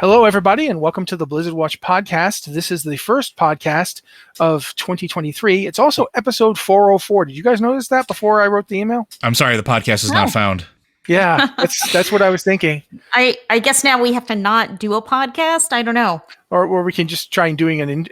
Hello, everybody, and welcome to the Blizzard Watch podcast. This is the first podcast of 2023. It's also episode 404. Did you guys notice that before I wrote the email? I'm sorry, the podcast is not found. Yeah, that's what I was thinking. I guess now we have to not do a podcast? I don't know. Or we can just try and doing an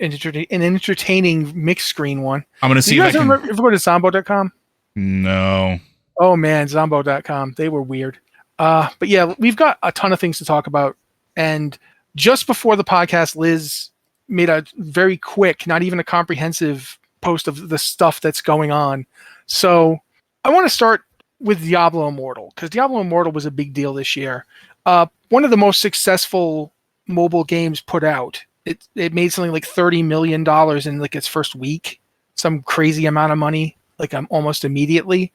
entertaining mixed screen one. I'm going to see if I can... ever go to Zombo.com? No. Oh, man, Zombo.com. They were weird. But yeah, we've got a ton of things to talk about. And just before the podcast, Liz made a very quick, not even a comprehensive post of the stuff that's going on. So I want to start with Diablo Immortal, because Diablo Immortal was a big deal this year. One of the most successful mobile games put out. It made something like $30 million in like its first week, some crazy amount of money, like almost immediately.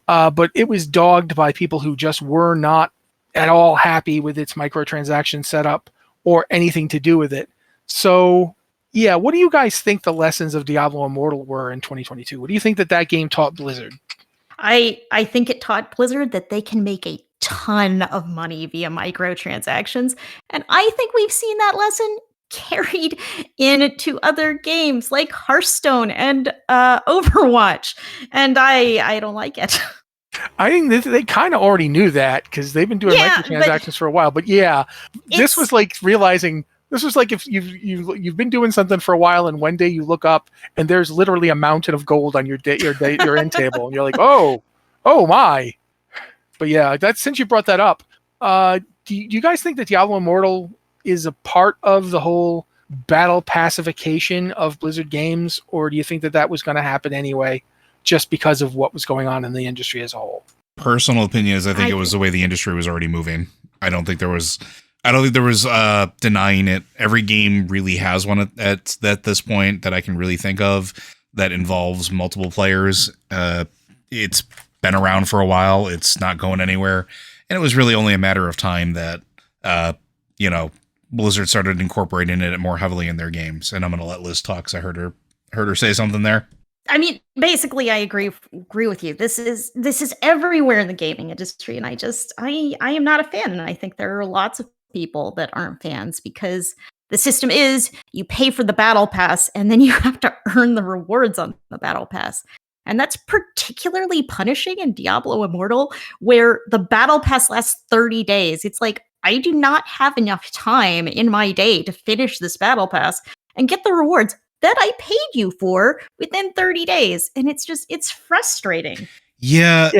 But it was dogged by people who just were not at all happy with its microtransaction setup or anything to do with it. So, yeah, what do you guys think the lessons of Diablo Immortal were in 2022? What do you think that game taught Blizzard? I think it taught Blizzard that they can make a ton of money via microtransactions, and I think we've seen that lesson carried into other games like Hearthstone and Overwatch, and I don't like it. I think they kind of already knew that because they've been doing microtransactions for a while. But yeah, this was like realizing this was like if you've been doing something for a while and one day you look up and there's literally a mountain of gold on your end table and you're like, oh my. But yeah, since you brought that up, do you guys think that Diablo Immortal is a part of the whole battle pacification of Blizzard games, or do you think that was going to happen anyway, just because of what was going on in the industry as a whole? Personal opinion is I think it was the way the industry was already moving. I don't think there was denying it. Every game really has one at this point that I can really think of that involves multiple players. It's been around for a while. It's not going anywhere. And it was really only a matter of time that, Blizzard started incorporating it more heavily in their games. And I'm going to let Liz talk because I heard her say something there. I mean, basically, I agree with you. This is everywhere in the gaming industry, and I am not a fan, and I think there are lots of people that aren't fans because the system is you pay for the battle pass, and then you have to earn the rewards on the battle pass, and that's particularly punishing in Diablo Immortal, where the battle pass lasts 30 days. It's like I do not have enough time in my day to finish this battle pass and get the rewards that I paid you for within 30 days. And it's frustrating. Yeah.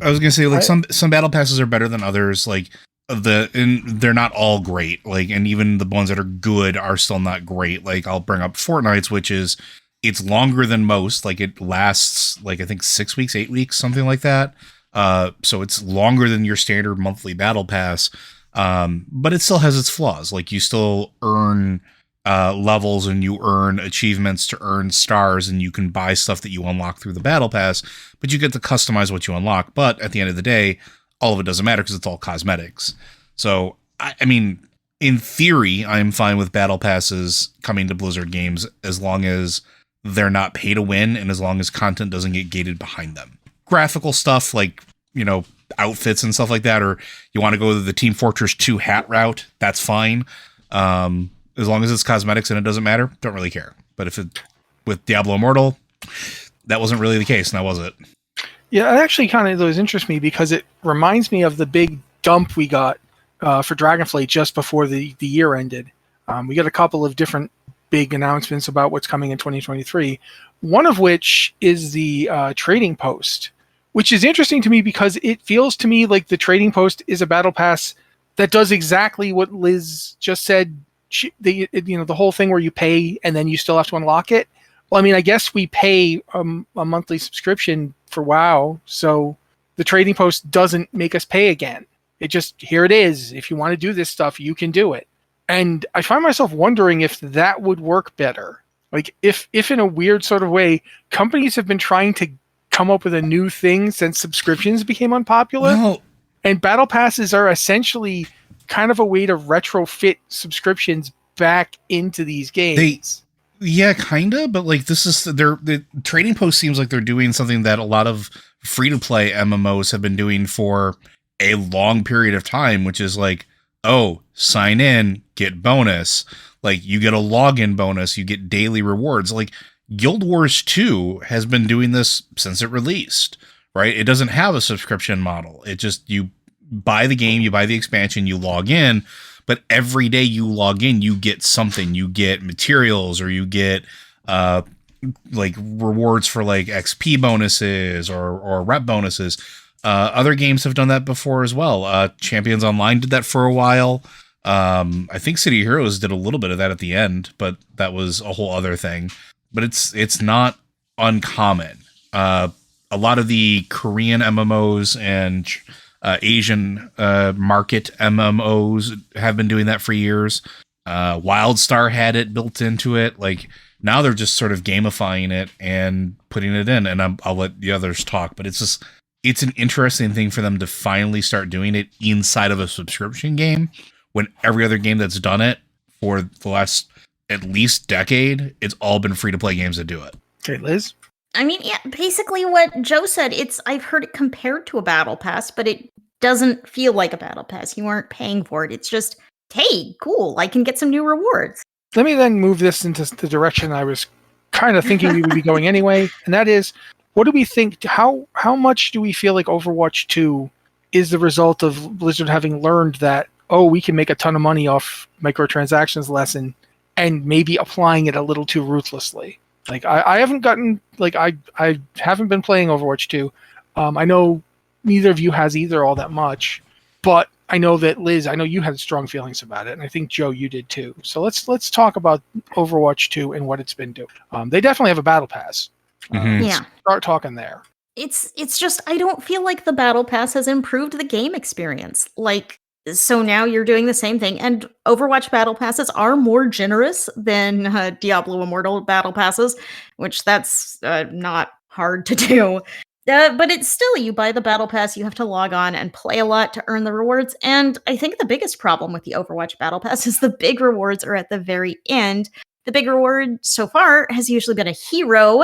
I was going to say, like, some battle passes are better than others. Like, they're not all great. Like, and even the ones that are good are still not great. Like, I'll bring up Fortnite's, which is, it's longer than most. Like, it lasts, like, I think 6 weeks, 8 weeks, something like that. So it's longer than your standard monthly battle pass. But it still has its flaws. Like, you still earn levels and you earn achievements to earn stars, and you can buy stuff that you unlock through the battle pass, but you get to customize what you unlock. But at the end of the day, all of it doesn't matter because it's all cosmetics. So, I mean, in theory, I'm fine with battle passes coming to Blizzard games as long as they're not pay to win and as long as content doesn't get gated behind them. Graphical stuff like, outfits and stuff like that, or you want to go the Team Fortress 2 hat route, that's fine. As long as it's cosmetics and it doesn't matter, don't really care. But with Diablo Immortal, that wasn't really the case, now was it? Yeah, it actually kind of does interest me because it reminds me of the big dump we got for Dragonflight just before the year ended. We got a couple of different big announcements about what's coming in 2023, one of which is the trading post, which is interesting to me because it feels to me like the trading post is a battle pass that does exactly what Liz just said. The whole thing where you pay and then you still have to unlock it. Well, I mean, I guess we pay a monthly subscription for WoW, so the trading post doesn't make us pay again. It just, here it is. If you want to do this stuff, you can do it. And I find myself wondering if that would work better. Like, if in a weird sort of way, companies have been trying to come up with a new thing since subscriptions became unpopular. Well, and battle passes are essentially kind of a way to retrofit subscriptions back into these games. Yeah, kind of, but like the trading post seems like they're doing something that a lot of free-to-play MMOs have been doing for a long period of time, which is like oh, sign in, get bonus. Like, you get a login bonus, you get daily rewards. Like, Guild Wars 2 has been doing this since it released, right? It doesn't have a subscription model. It just, you buy the game, you buy the expansion, you log in, but every day you log in, you get something. You get materials, or you get like rewards for like XP bonuses or rep bonuses. Other games have done that before as well. Champions Online did that for a while. I think City Heroes did a little bit of that at the end, but that was a whole other thing. But it's not uncommon. A lot of the Korean MMOs and Asian market MMOs have been doing that for years. WildStar had it built into it. Like, now they're just sort of gamifying it and putting it in. And I'll let the others talk, but it's an interesting thing for them to finally start doing it inside of a subscription game, when every other game that's done it for the last at least decade, it's all been free to play games that do it. Okay, Liz? I mean, yeah, basically what Joe said, I've heard it compared to a battle pass, but it doesn't feel like a battle pass. You aren't paying for it. It's just, hey, cool, I can get some new rewards. Let me then move this into the direction I was kind of thinking we would be going anyway, and that is, what do we think, how much do we feel like Overwatch 2 is the result of Blizzard having learned that, oh, we can make a ton of money off microtransactions lesson, and maybe applying it a little too ruthlessly? Like, I haven't gotten, like, I haven't been playing Overwatch 2. I know neither of you has either all that much, but I know that, Liz, I know you had strong feelings about it, and I think, Joe, you did too. So let's talk about Overwatch 2 and what it's been doing. They definitely have a battle pass. Yeah. Start talking there. It's just, I don't feel like the battle pass has improved the game experience. Like, so now you're doing the same thing, and Overwatch battle passes are more generous than Diablo Immortal battle passes, which that's not hard to do. But it's still, you buy the battle pass, you have to log on and play a lot to earn the rewards. And I think the biggest problem with the Overwatch battle pass is the big rewards are at the very end. The big reward so far has usually been a hero.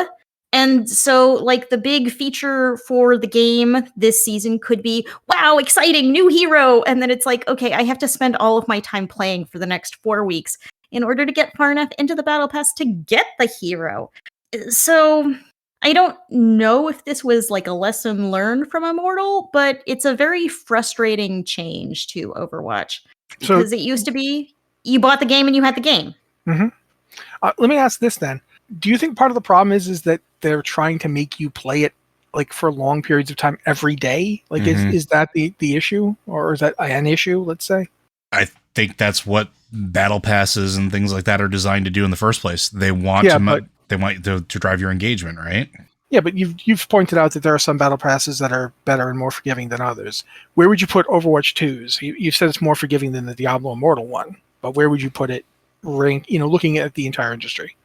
And so, like, the big feature for the game this season could be, wow, exciting, new hero. And then it's like, okay, I have to spend all of my time playing for the next 4 weeks in order to get far enough into the battle pass to get the hero. So I don't know if this was like a lesson learned from Immortal, but it's a very frustrating change to Overwatch. Because it used to be, you bought the game and you had the game. Mm-hmm. Let me ask this then. Do you think part of the problem is that they're trying to make you play it like for long periods of time every day? Like, is that the issue, or is that an issue, let's say? I think that's what battle passes and things like that are designed to do in the first place. They want to drive your engagement, right? Yeah, but you've pointed out that there are some battle passes that are better and more forgiving than others. Where would you put Overwatch 2's? You've said it's more forgiving than the Diablo Immortal one, but where would you put it looking at the entire industry?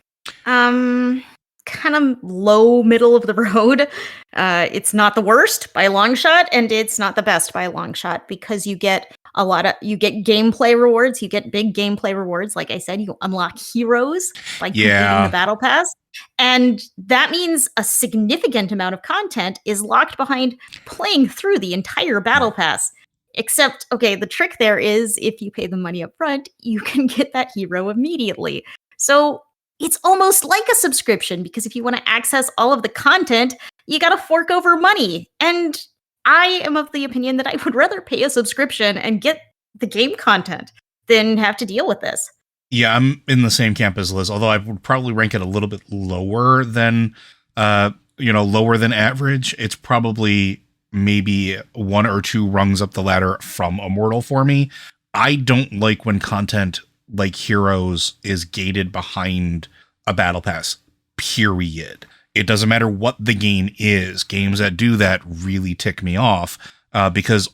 Kind of low middle of the road. It's not the worst by a long shot, and it's not the best by a long shot, because you get gameplay rewards. You get big gameplay rewards. Like I said, you unlock heroes by completing the battle pass. And that means a significant amount of content is locked behind playing through the entire battle pass. Except, okay, the trick there is if you pay the money up front, you can get that hero immediately. So it's almost like a subscription, because if you want to access all of the content, you got to fork over money. And I am of the opinion that I would rather pay a subscription and get the game content than have to deal with this. Yeah, I'm in the same camp as Liz, although I would probably rank it a little bit lower than average. It's probably maybe 1 or 2 rungs up the ladder from Immortal for me. I don't like when content like Heroes is gated behind a battle pass, period. It doesn't matter what the game is. Games that do that really tick me off because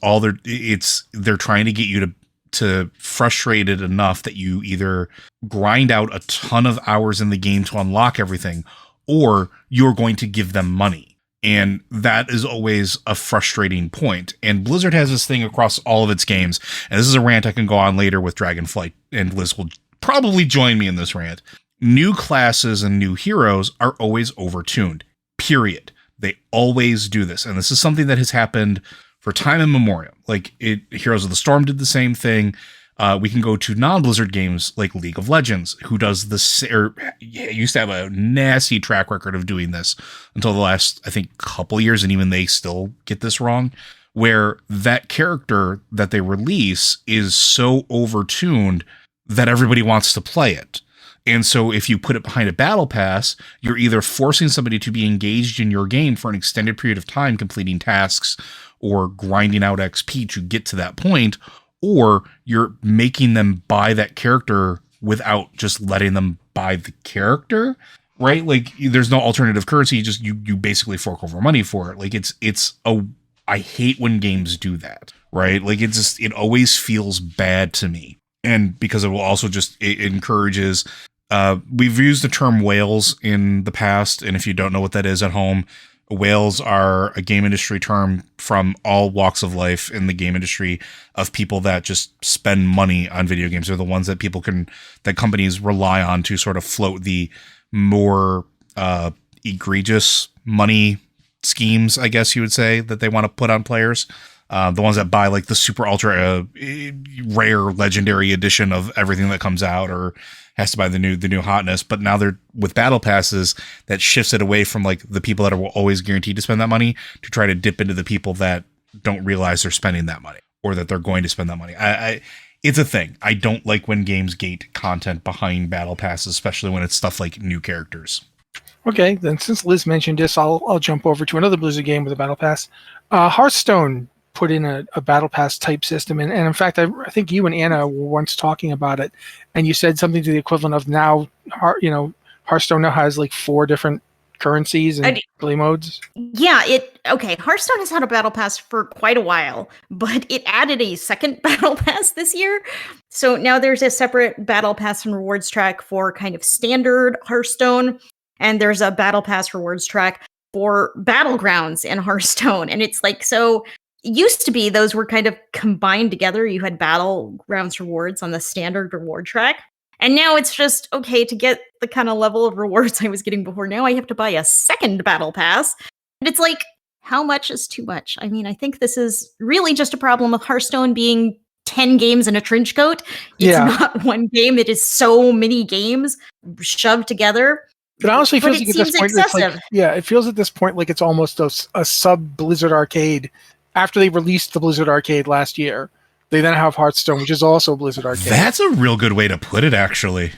they're trying to get you to frustrated enough that you either grind out a ton of hours in the game to unlock everything, or you're going to give them money. And that is always a frustrating point. And Blizzard has this thing across all of its games. And this is a rant I can go on later with Dragonflight, and Liz will probably join me in this rant. New classes and new heroes are always overtuned, period. They always do this. And this is something that has happened for time immemorial. Like Heroes of the Storm did the same thing. We can go to non-Blizzard games like League of Legends, who does this, or used to have a nasty track record of doing this until the last, I think, couple years, and even they still get this wrong, where that character that they release is so overtuned that everybody wants to play it. And so if you put it behind a battle pass, you're either forcing somebody to be engaged in your game for an extended period of time, completing tasks or grinding out XP to get to that point, or you're making them buy that character without just letting them buy the character, right? Like there's no alternative currency. You basically fork over money for it. Like I hate when games do that, right? Like it always feels bad to me. And because it will also it encourages, we've used the term whales in the past. And if you don't know what that is at home, whales are a game industry term from all walks of life in the game industry of people that just spend money on video games. They're the ones that that companies rely on to sort of float the more egregious money schemes, I guess you would say, that they want to put on players. The ones that buy like the super ultra rare legendary edition of everything that comes out, or has to buy the new hotness. But now they're with battle passes that shifts it away from like the people that are always guaranteed to spend that money to try to dip into the people that don't realize they're spending that money or that they're going to spend that money. It's a thing. I don't like when games gate content behind battle passes, especially when it's stuff like new characters. Okay, then since Liz mentioned this, I'll jump over to another Blizzard game with a battle pass. Hearthstone put in a battle pass type system, and in fact, I think you and Anna were once talking about it, and you said something to the equivalent of now, Hearthstone now has like 4 different currencies and play modes. Yeah, Hearthstone has had a battle pass for quite a while, but it added a second battle pass this year. So now there's a separate battle pass and rewards track for kind of standard Hearthstone, and there's a battle pass rewards track for battlegrounds in Hearthstone. And it's like, so it used to be those were kind of combined together. You had battlegrounds rewards on the standard reward track. And now it's just, okay, to get the kind of level of rewards I was getting before, now I have to buy a second battle pass. And it's like, how much is too much? I mean, I think this is really just a problem with Hearthstone being 10 games in a trench coat. It's not one game. It is so many games shoved together. It honestly feels like it at this point, excessive. It feels at this point like it's almost a sub Blizzard Arcade. After they released the Blizzard Arcade last year, they then have Hearthstone, which is also Blizzard Arcade. That's a real good way to put it, actually.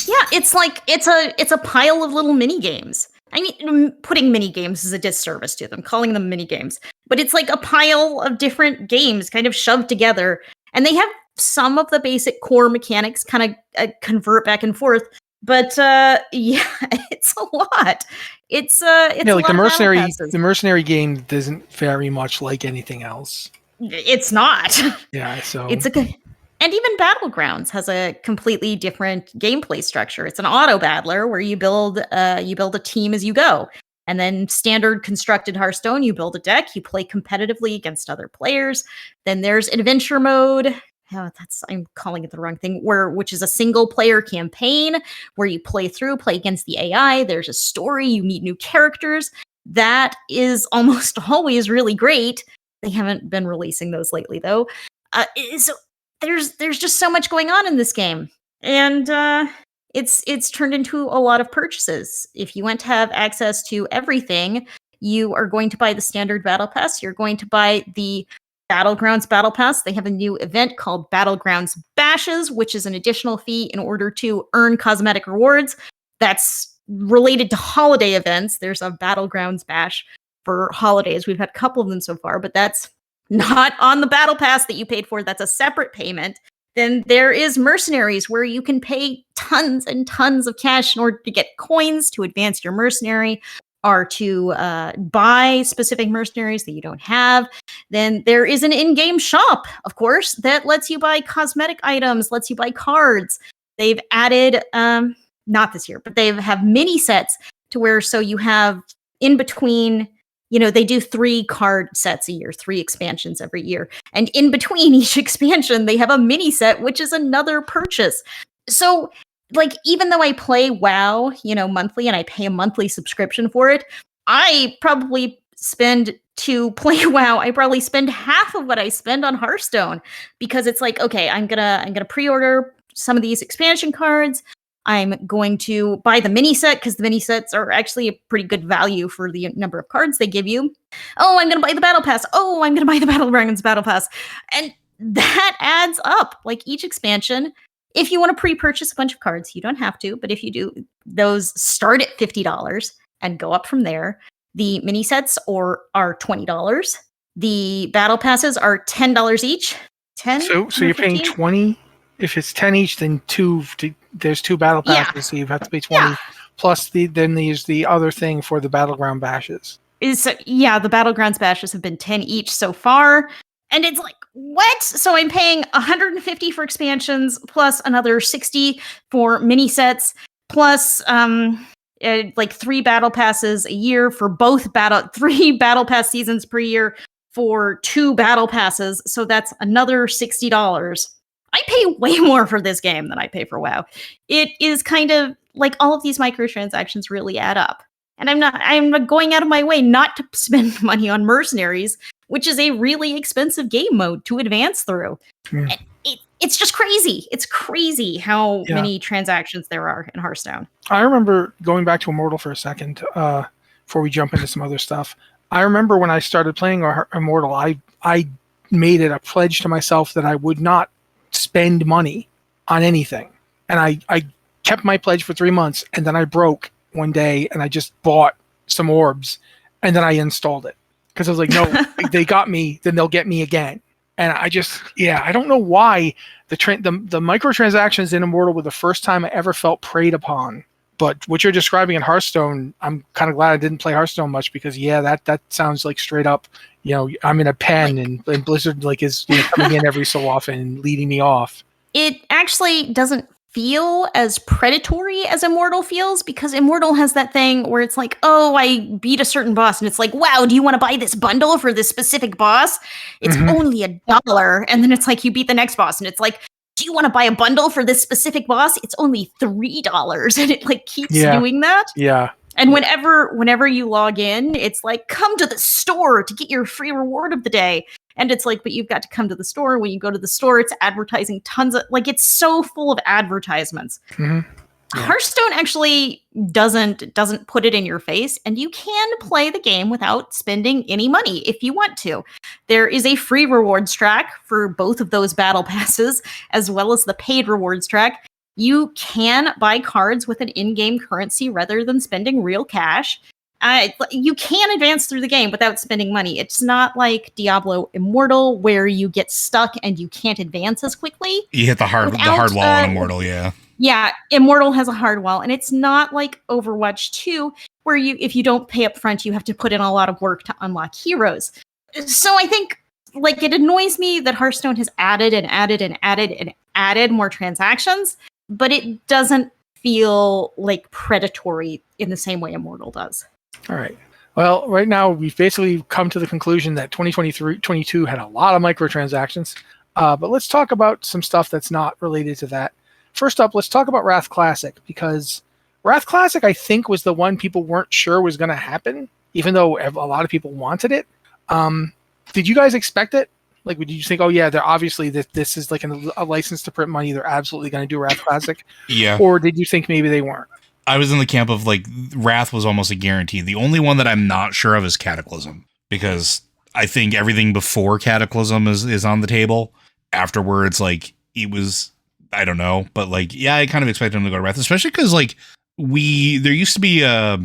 Yeah, it's like it's a pile of little mini games. I mean, putting mini games is a disservice to them, calling them mini games, but it's like a pile of different games kind of shoved together, and they have some of the basic core mechanics kind of convert back and forth. But it's a lot. It's like the mercenary game doesn't very much like anything else. It's not. Yeah, so it's and even Battlegrounds has a completely different gameplay structure. It's an auto battler where you build a team as you go. And then standard constructed Hearthstone, you build a deck, you play competitively against other players. Then there's adventure mode. I'm calling it the wrong thing, which is a single player campaign where you play against the AI. There's a story, you meet new characters. That is almost always really great. They haven't been releasing those lately though. So there's just so much going on in this game. And it's turned into a lot of purchases. If you want to have access to everything, you are going to buy the standard battle pass. You're going to buy the Battlegrounds Battle Pass. They have a new event called Battlegrounds Bashes, which is an additional fee in order to earn cosmetic rewards. That's related to holiday events. There's a Battlegrounds Bash for holidays. We've had a couple of them so far, but that's not on the Battle Pass that you paid for. That's a separate payment. Then there is Mercenaries, where you can pay tons and tons of cash in order to get coins to advance your mercenary, or to buy specific mercenaries that you don't have. Then there is an in-game shop, of course, that lets you buy cosmetic items, lets you buy cards. They've added, not this year, but they have mini sets to where, so you have in between, they do 3 card sets a year, 3 expansions every year. And in between each expansion, they have a mini set, which is another purchase. So like, even though I play WoW, monthly, and I pay a monthly subscription for it, I probably spend to play WoW, I probably spend half of what I spend on Hearthstone because it's like, okay, I'm gonna pre-order some of these expansion cards. I'm going to buy the mini set because the mini sets are actually a pretty good value for the number of cards they give you. Oh, I'm gonna buy the battle pass. Oh, I'm gonna buy the Battle Dragons battle pass, and that adds up. Like each expansion, if you want to pre-purchase a bunch of cards, you don't have to, but if you do, those start at $50 and go up from there. The mini sets are $20. The battle passes are $10 each. 10. So you're paying 20. If it's 10 each, then there's 2 battle passes, so you have to pay 20. Yeah. Plus then there's the other thing for the battleground bashes. The battlegrounds bashes have been 10 each so far. And it's like, what? So I'm paying $150 for expansions, plus another $60 for mini sets, plus like 3 battle passes a year for 3 battle pass seasons per year for 2 battle passes. So that's another $60. I pay way more for this game than I pay for WoW. It is kind of like all of these microtransactions really add up. And I'm going out of my way not to spend money on mercenaries, which is a really expensive game mode to advance through. Yeah. It's just crazy. It's crazy how many transactions there are in Hearthstone. I remember going back to Immortal for a second before we jump into some other stuff. I remember when I started playing Immortal, I made it a pledge to myself that I would not spend money on anything. And I kept my pledge for 3 months, and then I broke one day and I just bought some orbs, and then I installed it. Because I was like, no, they got me, then they'll get me again. And I just, I don't know why the microtransactions in Immortal were the first time I ever felt preyed upon. But what you're describing in Hearthstone, I'm kind of glad I didn't play Hearthstone much because, that sounds like straight up, I'm in a pen and Blizzard is coming in every so often and leading me off. It actually doesn't feel as predatory as Immortal feels because Immortal has that thing where it's like, oh, I beat a certain boss and it's like, wow, do you want to buy this bundle for this specific boss? It's only $1. And then it's like you beat the next boss and it's like, do you want to buy a bundle for this specific boss? It's only $3. And it keeps doing that. Yeah. And whenever you log in, it's like, come to the store to get your free reward of the day. And it's like, but you've got to come to the store. When you go to the store, it's advertising tons of, it's so full of advertisements. Mm-hmm. Yeah. Hearthstone actually doesn't put it in your face, and you can play the game without spending any money if you want to. There is a free rewards track for both of those battle passes, as well as the paid rewards track. You can buy cards with an in-game currency rather than spending real cash. You can advance through the game without spending money. It's not like Diablo Immortal where you get stuck and you can't advance as quickly. You hit the hard wall in Immortal, yeah. Yeah, Immortal has a hard wall, and it's not like Overwatch 2 where if you don't pay up front, you have to put in a lot of work to unlock heroes. So I think it annoys me that Hearthstone has added and added and added and added more transactions, but it doesn't feel like predatory in the same way Immortal does. All right. Well, right now we've basically come to the conclusion that 2023-22 had a lot of microtransactions, but let's talk about some stuff that's not related to that. First up, let's talk about Wrath Classic, because Wrath Classic, I think, was the one people weren't sure was going to happen, even though a lot of people wanted it. Did you guys expect it? Did you think, oh yeah, they're obviously this is a license to print money, they're absolutely going to do Wrath Classic? Yeah. Or did you think maybe they weren't? I was in the camp of Wrath was almost a guarantee. The only one that I'm not sure of is Cataclysm, because I think everything before Cataclysm is on the table. Afterwards, it was, I don't know, but I kind of expected them to go to Wrath, especially because there used to be a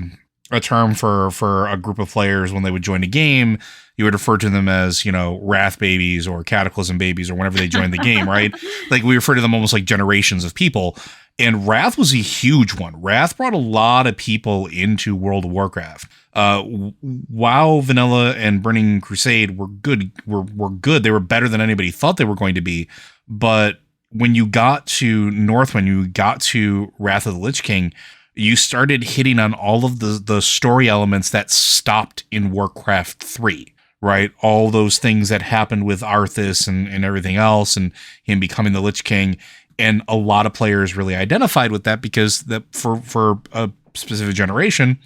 term for a group of players when they would join a game. You would refer to them as, Wrath babies or Cataclysm babies or whenever they joined the game, right? We refer to them almost like generations of people. And Wrath was a huge one. Wrath brought a lot of people into World of Warcraft. WoW Vanilla and Burning Crusade were good. Were good. They were better than anybody thought they were going to be. But when you got to Northrend, you got to Wrath of the Lich King, you started hitting on all of the story elements that stopped in Warcraft 3, right? All those things that happened with Arthas and everything else, and him becoming the Lich King. And a lot of players really identified with that because for a specific generation,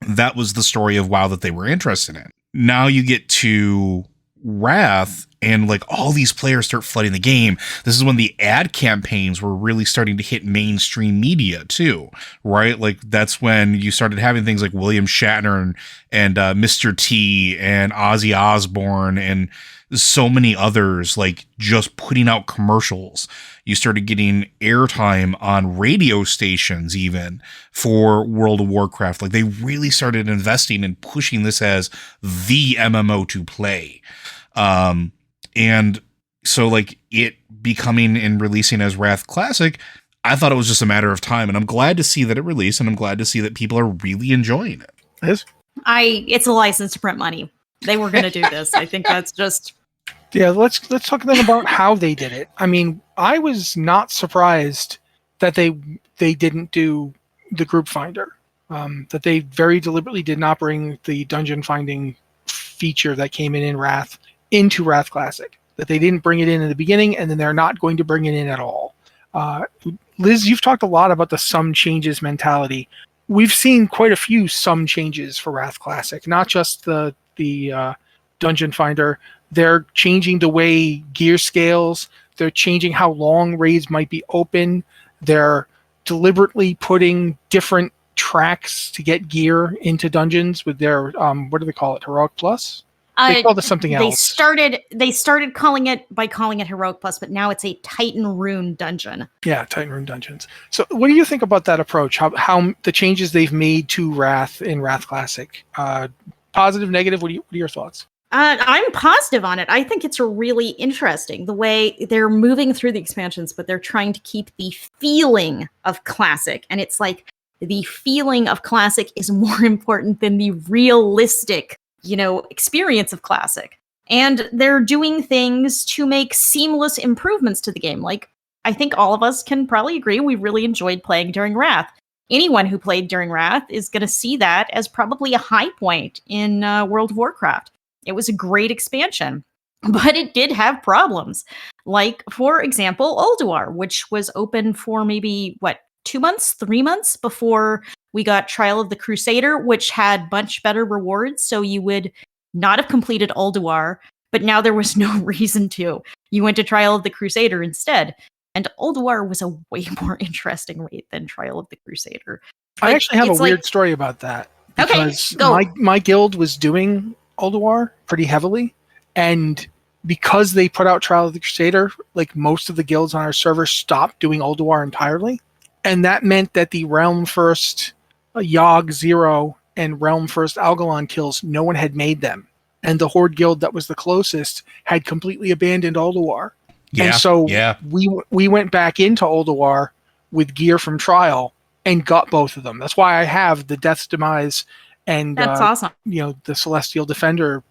that was the story of WoW that they were interested in. now you get to Wrath, and like all these players start flooding the game. This is when the ad campaigns were really starting to hit mainstream media too, right? Like that's when you started having things like William Shatner and Mr. T and Ozzy Osbourne and so many others, like just putting out commercials. You started getting airtime on radio stations even for World of Warcraft. Like they really started investing and pushing this as the MMO to play. And so like it becoming and releasing as Wrath Classic, I thought it was just a matter of time, and I'm glad to see that it released, and I'm glad to see that people are really enjoying it. Yes. It's a license to print money. They were going to do this. I think that's just... Yeah, let's talk then about how they did it. I mean, I was not surprised that they didn't do the group finder. That they very deliberately did not bring the dungeon finding feature that came in Wrath into Wrath Classic. That they didn't bring it in the beginning, and then they're not going to bring it in at all. Liz, you've talked a lot about the some changes mentality. We've seen quite a few some changes for Wrath Classic, not just the dungeon finder. They're changing the way gear scales. They're changing how long raids might be open. They're deliberately putting different tracks to get gear into dungeons with their what do they call it? Heroic Plus? They called it something else. They started calling it Heroic Plus, but now it's a Titan Rune dungeon. Yeah, Titan Rune dungeons. So what do you think about that approach? How the changes they've made to Wrath in Wrath Classic? Positive, negative? What are your thoughts? I'm positive on it. I think it's really interesting the way they're moving through the expansions, but they're trying to keep the feeling of Classic. And it's like the feeling of Classic is more important than the realistic, experience of Classic. And they're doing things to make seamless improvements to the game. Like, I think all of us can probably agree we really enjoyed playing during Wrath. Anyone who played during Wrath is going to see that as probably a high point in World of Warcraft. It was a great expansion, but it did have problems. Like, for example, Ulduar, which was open for maybe, 2 months, 3 months before we got Trial of the Crusader, which had much better rewards. So you would not have completed Ulduar, but now there was no reason to. You went to Trial of the Crusader instead. And Ulduar was a way more interesting raid than Trial of the Crusader. I actually have a weird story about that. Because my guild was doing Ulduar pretty heavily, and because they put out Trial of the Crusader, like most of the guilds on our server stopped doing Ulduar entirely, and that meant that the Realm First Yogg 0 and Realm First Algalon kills, no one had made them, and the Horde guild that was the closest had completely abandoned Ulduar. And so we went back into Ulduar with gear from Trial and got both of them. That's why I have the Death's Demise and that's awesome. The Celestial Defender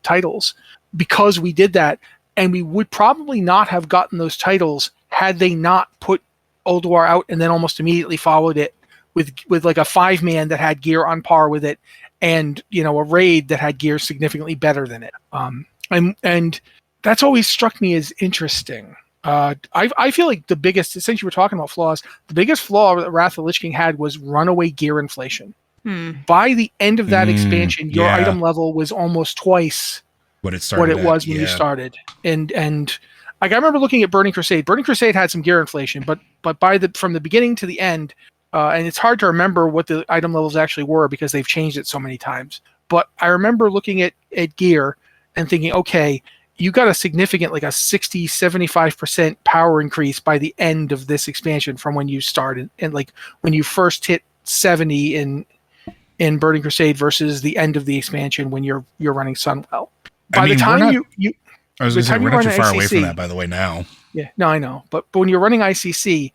titles, because we did that, and we would probably not have gotten those titles had they not put Ulduar out and then almost immediately followed it with like a 5-man that had gear on par with it, and a raid that had gear significantly better than it. And that's always struck me as interesting. I feel like the biggest, since you were talking about flaws, the biggest flaw that Wrath of the Lich King had was runaway gear inflation. By the end of that expansion, your item level was almost twice what it was when you started. And like I remember looking at Burning Crusade. Burning Crusade had some gear inflation, but from the beginning to the end, and it's hard to remember what the item levels actually were because they've changed it so many times. But I remember looking at gear and thinking, okay, you got a significant, like a 60-75% power increase by the end of this expansion from when you started, and like when you first hit 70 in Burning Crusade versus the end of the expansion when you're running Sunwell. By the time I was going to say, we're not too far away from that, by the way, now. Yeah, no, I know. But when you're running ICC,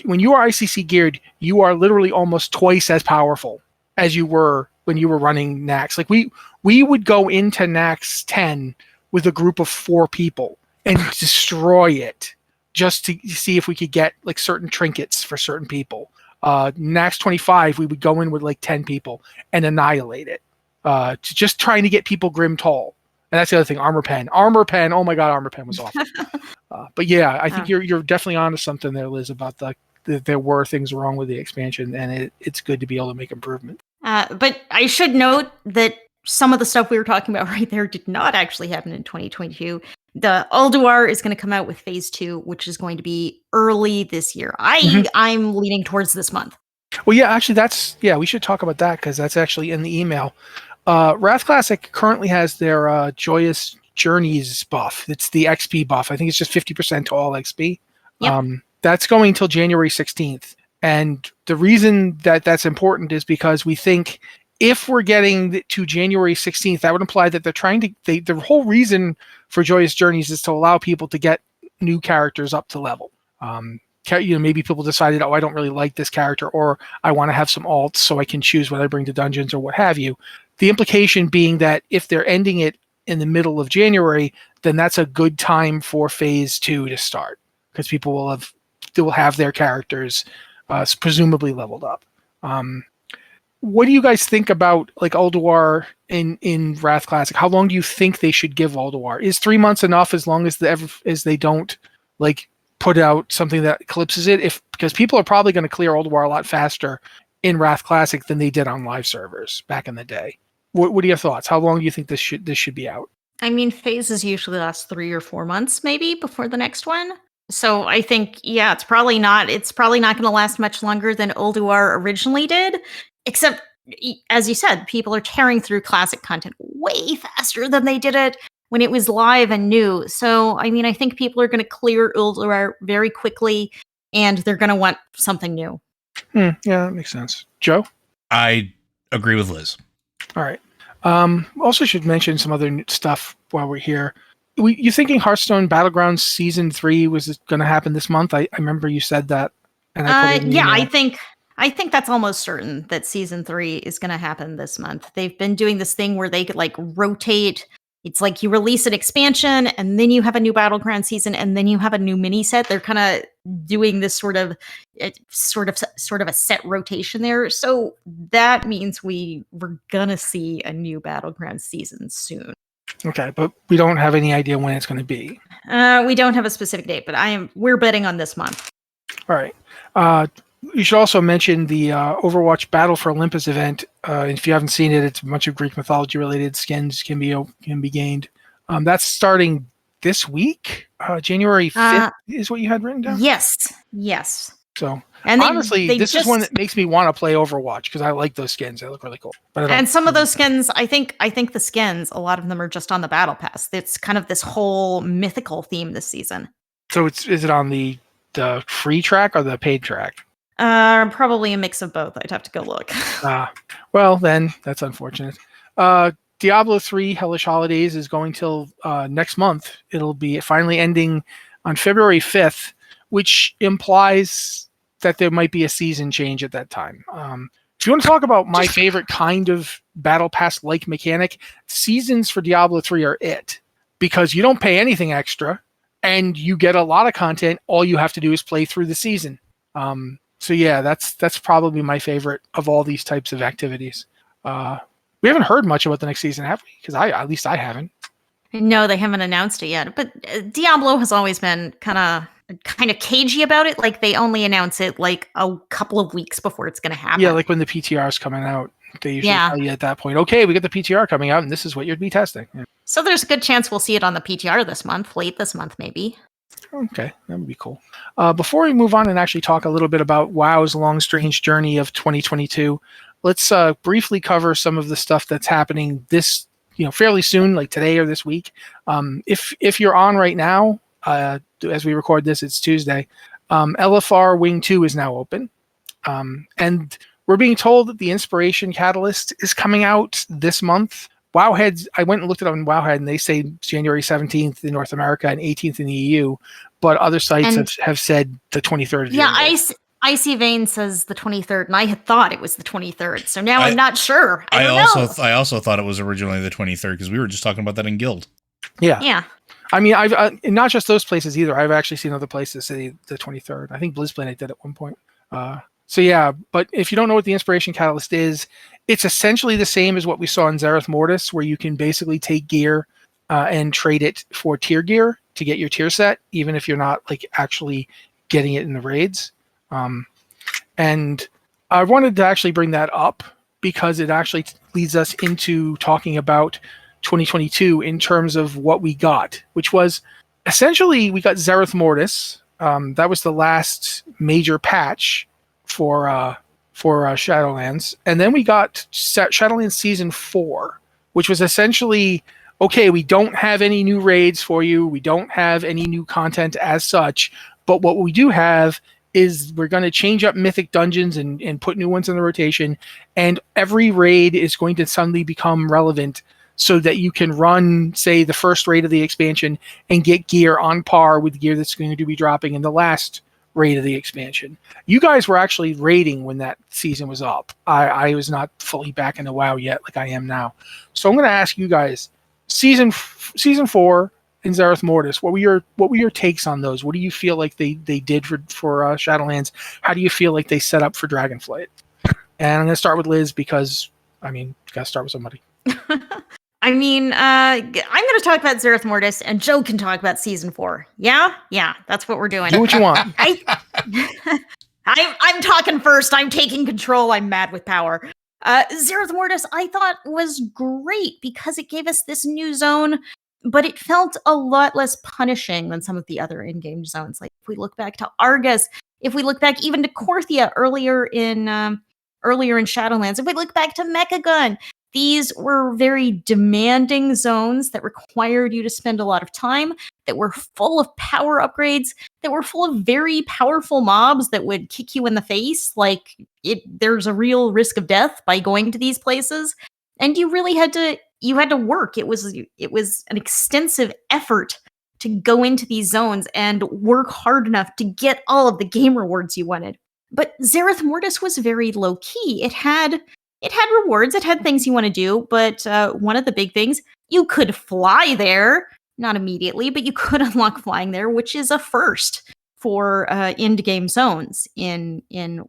when you are ICC geared, you are literally almost twice as powerful as you were when you were running Nax. Like we would go into Nax 10 with a group of 4 people and destroy it just to see if we could get like certain trinkets for certain people. Nax 25, we would go in with like 10 people and annihilate it. Just trying to get people Grim Tall. And that's the other thing, Armor Pen. Oh my god, Armor Pen was awful. But yeah, I think you're definitely onto something there, Liz, about there were things wrong with the expansion, and it's good to be able to make improvement. But I should note that some of the stuff we were talking about right there did not actually happen in 2022. The Ulduar is going to come out with Phase 2, which is going to be early this year. I'm leaning towards this month. Well, yeah, actually, we should talk about that because that's actually in the email. Wrath Classic currently has their Joyous Journeys buff. It's the XP buff. I think it's just 50% to all XP. Yep. That's going till January 16th. And the reason that that's important is because we think if we're getting to January 16th, that would imply that they're trying to. The whole reason for Joyous Journeys is to allow people to get new characters up to level. Maybe people decided, I don't really like this character, or I want to have some alts so I can choose what I bring to dungeons or what have you. The implication being that if they're ending it in the middle of January, then that's a good time for Phase 2 to start because people will have their characters presumably leveled up. What do you guys think about like Ulduar in Wrath Classic? How long do you think they should give Ulduar? Is 3 months enough as long as they don't like put out something that eclipses it? Because people are probably going to clear Ulduar a lot faster in Wrath Classic than they did on live servers back in the day. What are your thoughts? How long do you think this should be out? I mean, phases usually last 3 or 4 months, maybe before the next one. So I think, it's probably not going to last much longer than Ulduar originally did. Except, as you said, people are tearing through classic content way faster than they did it when it was live and new. So, I mean, I think people are going to clear Ulduar very quickly, and they're going to want something new. Yeah, that makes sense. Joe? I agree with Liz. All right. Also should mention some other stuff while we're here. You thinking Hearthstone Battlegrounds Season 3 was going to happen this month? I remember you said that. And I think that's almost certain that Season 3 is going to happen this month. They've been doing this thing where they could like rotate. It's like you release an expansion and then you have a new Battleground season and then you have a new mini set. They're kind of doing this sort of a set rotation there. So that means we're gonna see a new Battleground season soon. Okay, but we don't have any idea when it's going to be. We don't have a specific date, but we're betting on this month. All right. You should also mention the Overwatch Battle for Olympus event. If you haven't seen it, it's a bunch of Greek mythology related skins can be gained. That's starting this week. January 5th is what you had written down? Yes. So and honestly, this is one that makes me want to play Overwatch because I like those skins. They look really cool. And some of those skins, I think the skins, a lot of them are just on the Battle Pass. It's kind of this whole mythical theme this season. So is it on the free track or the paid track? Probably a mix of both. I'd have to go look. Well, then that's unfortunate. Diablo 3 Hellish Holidays is going till next month. It'll be finally ending on February 5th, which implies that there might be a season change at that time. If you want to talk about my favorite kind of Battle Pass-like mechanic, seasons for Diablo 3 are it. Because you don't pay anything extra, and you get a lot of content. All you have to do is play through the season. So yeah, that's probably my favorite of all these types of activities. We haven't heard much about the next season, have we? Because at least I haven't. No, they haven't announced it yet. But Diablo has always been kind of cagey about it. Like they only announce it like a couple of weeks before it's going to happen. Yeah, like when the PTR is coming out, they usually tell you at that point, okay, we got the PTR coming out, and this is what you'd be testing. Yeah. So there's a good chance we'll see it on the PTR this month, late this month maybe. Okay, that would be cool. Before we move on and actually talk a little bit about WoW's long, strange journey of 2022, let's briefly cover some of the stuff that's happening this, fairly soon, like today or this week. If you're on right now, as we record this, it's Tuesday. LFR Wing 2 is now open, and we're being told that the Inspiration Catalyst is coming out this month. Wowheads, I went and looked it up on Wowhead, and they say January 17th in North America and 18th in the EU, but other sites have said the 23rd of January. Icy Vein says the 23rd, and I had thought it was the 23rd, so now I'm not sure. I also thought it was originally the 23rd, because we were just talking about that in Guild. Yeah. I mean, I've not just those places either. I've actually seen other places say the 23rd. I think BlizzPlanet did at one point. So yeah, but if you don't know what the Inspiration Catalyst is, it's essentially the same as what we saw in Zereth Mortis, where you can basically take gear and trade it for tier gear to get your tier set, even if you're not like actually getting it in the raids. And I wanted to actually bring that up because it actually leads us into talking about 2022 in terms of what we got, which was essentially we got Zereth Mortis. That was the last major patch for Shadowlands, and then we got Shadowlands Season 4, which was essentially, okay, we don't have any new raids for you, we don't have any new content as such, but what we do have is we're going to change up mythic dungeons and put new ones in the rotation, and every raid is going to suddenly become relevant so that you can run, say, the first raid of the expansion and get gear on par with the gear that's going to be dropping in the last raid of the expansion. You guys were actually raiding when that season was up. I was not fully back into WoW yet like I am now. So I'm going to ask you guys, season 4 in Zereth Mortis, what were your takes on those? What do you feel like they did for Shadowlands? How do you feel like they set up for Dragonflight? And I'm going to start with Liz because, I mean, you got to start with somebody. I mean, I'm going to talk about Zereth Mortis, and Joe can talk about Season 4. Yeah, that's what we're doing. Do what you want. I'm talking first. I'm taking control. I'm mad with power. Zereth Mortis, I thought, was great because it gave us this new zone, but it felt a lot less punishing than some of the other in-game zones. Like, if we look back to Argus, if we look back even to Korthia earlier in Shadowlands, if we look back to Mechagun, these were very demanding zones that required you to spend a lot of time, that were full of power upgrades, that were full of very powerful mobs that would kick you in the face. Like, there's a real risk of death by going to these places. And you really had to work. It was an extensive effort to go into these zones and work hard enough to get all of the game rewards you wanted. But Zereth Mortis was very low key. It had rewards, it had things you want to do, but one of the big things, you could fly there, not immediately, but you could unlock flying there, which is a first for end-game zones in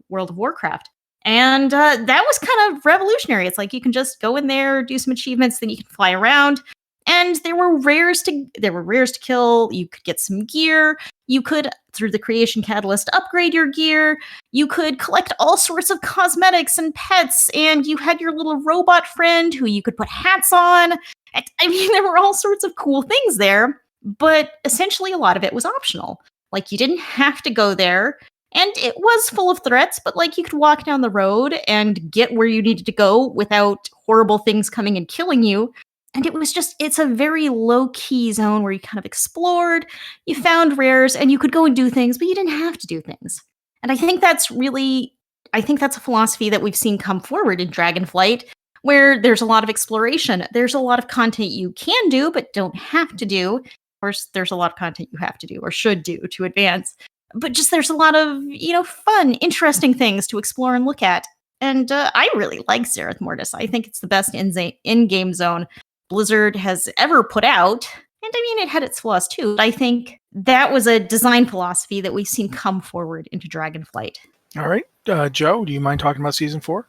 World of Warcraft. And that was kind of revolutionary. It's like you can just go in there, do some achievements, then you can fly around. And there were rares to kill. You could get some gear. You could, through the creation catalyst, upgrade your gear. You could collect all sorts of cosmetics and pets, and you had your little robot friend who you could put hats on. I mean, there were all sorts of cool things there, but essentially a lot of it was optional. Like, you didn't have to go there, and it was full of threats, but like, you could walk down the road and get where you needed to go without horrible things coming and killing you. And it's a very low-key zone where you kind of explored, you found rares, and you could go and do things, but you didn't have to do things. And I think that's a philosophy that we've seen come forward in Dragonflight, where there's a lot of exploration. There's a lot of content you can do, but don't have to do. Of course, there's a lot of content you have to do or should do to advance. But just there's a lot of, fun, interesting things to explore and look at. And I really like Zereth Mortis. I think it's the best in-game zone Blizzard has ever put out. And I mean, it had its flaws too. But I think that was a design philosophy that we've seen come forward into Dragonflight. All right. Joe, do you mind talking about Season 4?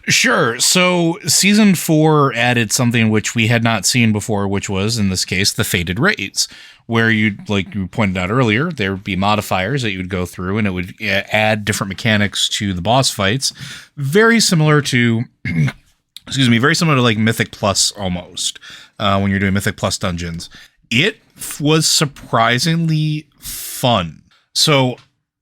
Sure. So Season 4 added something which we had not seen before, which was, in this case, the Fated Raids, where like you pointed out earlier, there would be modifiers that you would go through, and it would add different mechanics to the boss fights, very similar to... very similar to like Mythic Plus almost, when you're doing Mythic Plus dungeons. It was surprisingly fun. So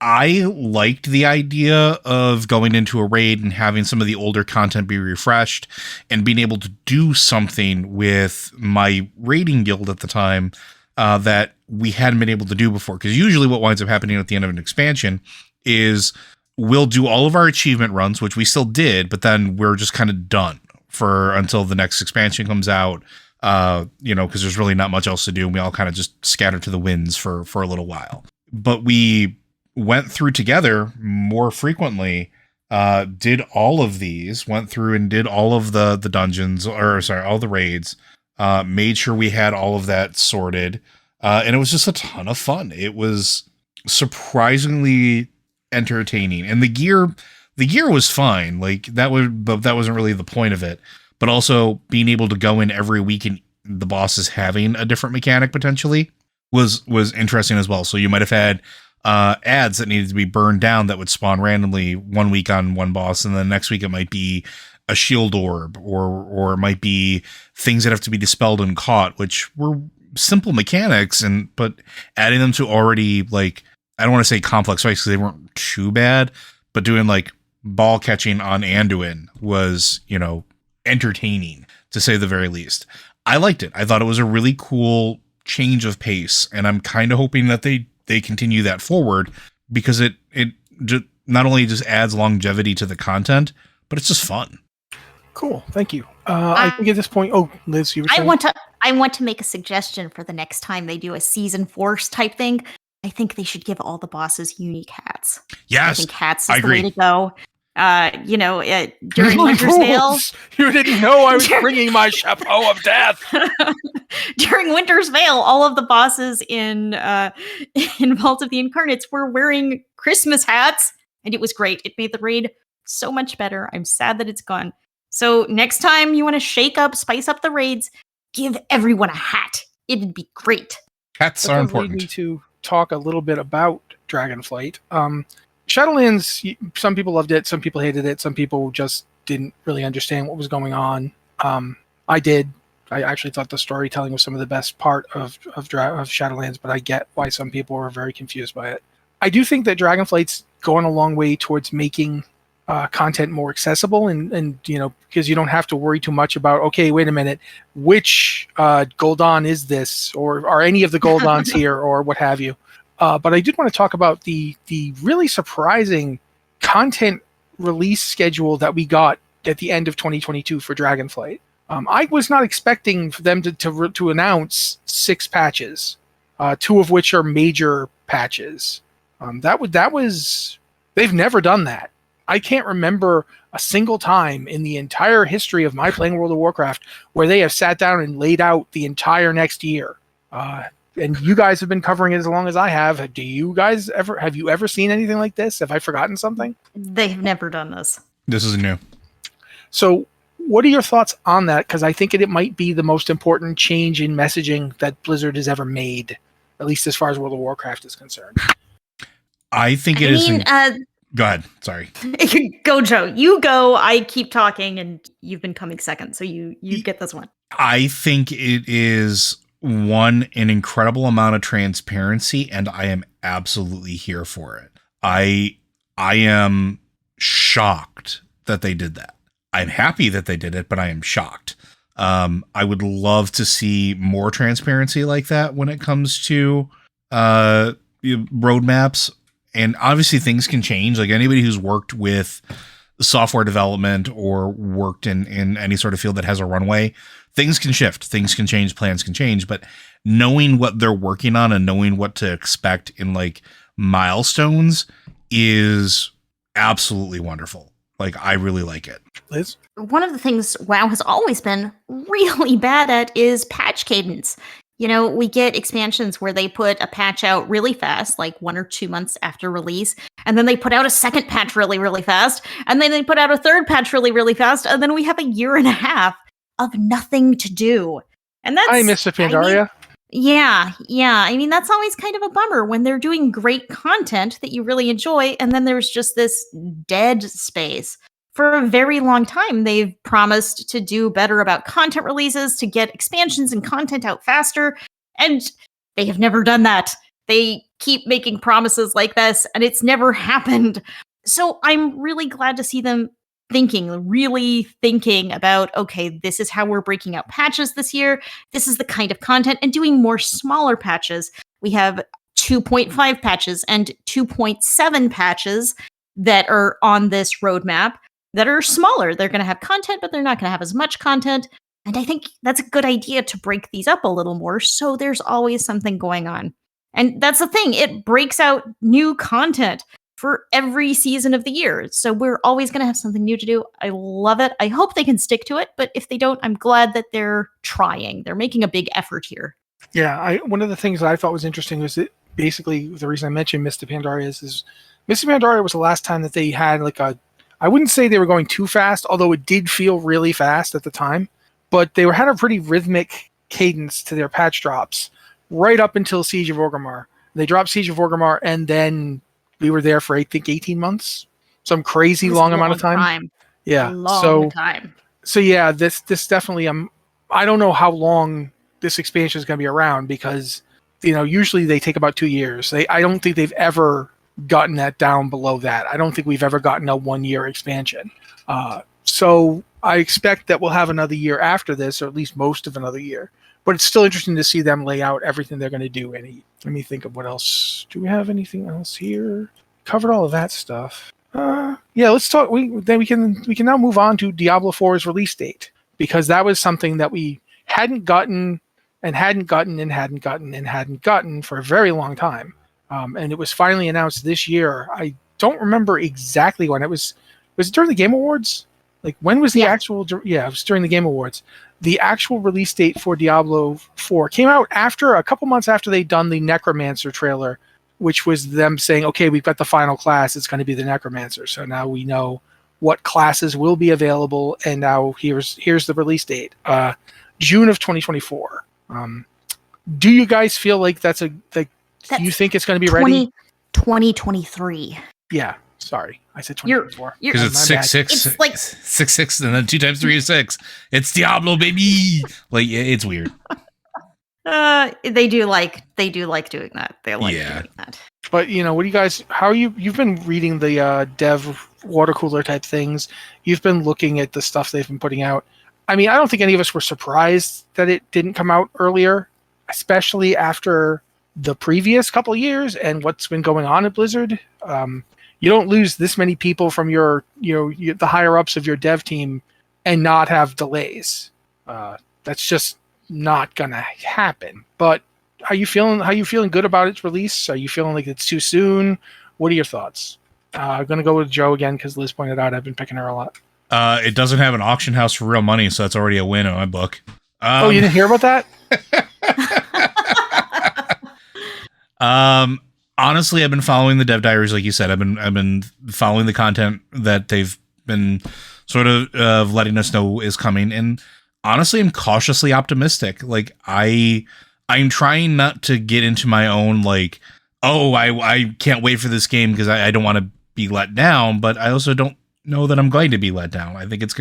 I liked the idea of going into a raid and having some of the older content be refreshed and being able to do something with my raiding guild at the time that we hadn't been able to do before. Because usually what winds up happening at the end of an expansion is we'll do all of our achievement runs, which we still did, but then we're just kind of done until the next expansion comes out, because there's really not much else to do. And we all kind of just scatter to the winds for a little while. But we went through together more frequently, did all of these, went through and did all of the dungeons, all the raids, made sure we had all of that sorted. And it was just a ton of fun. It was surprisingly entertaining. And the gear was fine. But that wasn't really the point of it. But also being able to go in every week and the bosses having a different mechanic potentially was interesting as well. So you might have had ads that needed to be burned down that would spawn randomly one week on one boss, and then the next week it might be a shield orb, or it might be things that have to be dispelled and caught, which were simple mechanics, but adding them to already, like, I don't want to say complex fights because they weren't too bad, but doing like ball catching on Anduin was, entertaining to say the very least. I liked it. I thought it was a really cool change of pace, and I'm kind of hoping that they continue that forward, because it not only just adds longevity to the content, but it's just fun. Cool, thank you. I think at this point, Liz, you were saying? I want to make a suggestion for the next time they do a season force type thing. I think they should give all the bosses unique hats. Yes, I think hats I is the agree. way to go. During Winter's Veil, You didn't know I was bringing my chapeau of death. During Winter's Veil, all of the bosses in Vault of the Incarnates were wearing Christmas hats, and it was great. It made the raid so much better. I'm sad that it's gone. So next time you want to spice up the raids, give everyone a hat. It'd be great. Hats are important. Lead me to talk a little bit about Dragonflight. Shadowlands, some people loved it, some people hated it, some people just didn't really understand what was going on. I did. I actually thought the storytelling was some of the best part of Shadowlands, but I get why some people were very confused by it. I do think that Dragonflight's going a long way towards making content more accessible, and because you don't have to worry too much about, okay, wait a minute, which Gul'dan is this, or are any of the Gul'dans here, or what have you. But I did want to talk about the really surprising content release schedule that we got at the end of 2022 for Dragonflight. I was not expecting for them to announce 6 patches, 2 of which are major patches. They've never done that. I can't remember a single time in the entire history of my playing World of Warcraft where they have sat down and laid out the entire next year. And you guys have been covering it as long as I have. Have you ever seen anything like this? Have I forgotten something? They've never done this. This is new. So what are your thoughts on that? Because I think it might be the most important change in messaging that Blizzard has ever made, at least as far as World of Warcraft is concerned. I think go ahead. Sorry. Go, Joe. You go. I keep talking, and you've been coming second, so you get this one. I think it is an incredible amount of transparency, and I am absolutely here for it. I am shocked that they did that. I'm happy that they did it, but I am shocked. I would love to see more transparency like that when it comes to roadmaps. And obviously things can change. Like anybody who's worked with software development or worked in any sort of field that has a runway, things can shift, things can change, plans can change. But knowing what they're working on and knowing what to expect in like milestones is absolutely wonderful. Like I really like it. Liz? One of the things WoW has always been really bad at is patch cadence. We get expansions where they put a patch out really fast, like 1 or 2 months after release, and then they put out a second patch really, really fast, and then they put out a third patch really, really fast, and then we have a year and a half of nothing to do. And that's I miss the Pandaria. Yeah. I mean, that's always kind of a bummer when they're doing great content that you really enjoy, and then there's just this dead space. For a very long time, they've promised to do better about content releases, to get expansions and content out faster, and they have never done that. They keep making promises like this, and it's never happened. So I'm really glad to see them really thinking about, okay, this is how we're breaking out patches this year. This is the kind of content, and doing more smaller patches. We have 2.5 patches and 2.7 patches that are on this roadmap that are smaller. They're going to have content, but they're not going to have as much content. And I think that's a good idea to break these up a little more, so there's always something going on. And that's the thing. It breaks out new content for every season of the year. So we're always going to have something new to do. I love it. I hope they can stick to it. But if they don't, I'm glad that they're trying. They're making a big effort here. Yeah, one of the things that I thought was interesting was that basically the reason I mentioned Mr. Pandaria is Mr. Pandaria was the last time that they had like I wouldn't say they were going too fast, although it did feel really fast at the time, but they had a pretty rhythmic cadence to their patch drops right up until Siege of Orgrimmar. They dropped Siege of Orgrimmar, and then we were there for, I think, 18 months, some crazy long amount of time. Yeah. long time. So yeah, this definitely I don't know how long this expansion is going to be around because usually they take about 2 years. I don't think they've ever gotten that down below that. I don't think we've ever gotten a 1-year expansion. So I expect that we'll have another year after this, or at least most of another year. But it's still interesting to see them lay out everything they're going to do. Let me think of what else. Do we have anything else here? Covered all of that stuff. Yeah, let's talk. We can now move on to Diablo 4's release date, because that was something that we hadn't gotten for a very long time, and it was finally announced this year. I don't remember exactly when it was. Was it during the Game Awards? Like, when was the actual? Yeah, it was during the Game Awards. The actual release date for Diablo 4 came out after a couple months after they'd done the Necromancer trailer, which was them saying, okay, we've got the final class. It's going to be the Necromancer. So now we know what classes will be available, and now here's the release date, June of 2024. Do you guys feel like do you think it's going to be ready? 2023. Yeah, sorry, I said 2024 because it's 6 6 like 6 6, and then 2 times 3 is 6. It's Diablo, baby. Like, it's weird. They do like doing that. They like doing that. But what do you guys? You've been reading the dev water cooler type things. You've been looking at the stuff they've been putting out. I mean, I don't think any of us were surprised that it didn't come out earlier, especially after the previous couple of years and what's been going on at Blizzard. You don't lose this many people from the higher ups of your dev team and not have delays. That's just not gonna happen. But how you feeling good about its release? Are you feeling like it's too soon? What are your thoughts? I'm gonna go with Joe again because Liz pointed out I've been picking her a lot. It doesn't have an auction house for real money, so that's already a win in my book. You didn't hear about that? Honestly, I've been following the dev diaries, like you said. I've been following the content that they've been sort of letting us know is coming, and honestly, I'm cautiously optimistic. Like, I'm trying not to get into my own, like, oh, I can't wait for this game because I don't want to be let down, but I also don't know that I'm going to be let down. I think it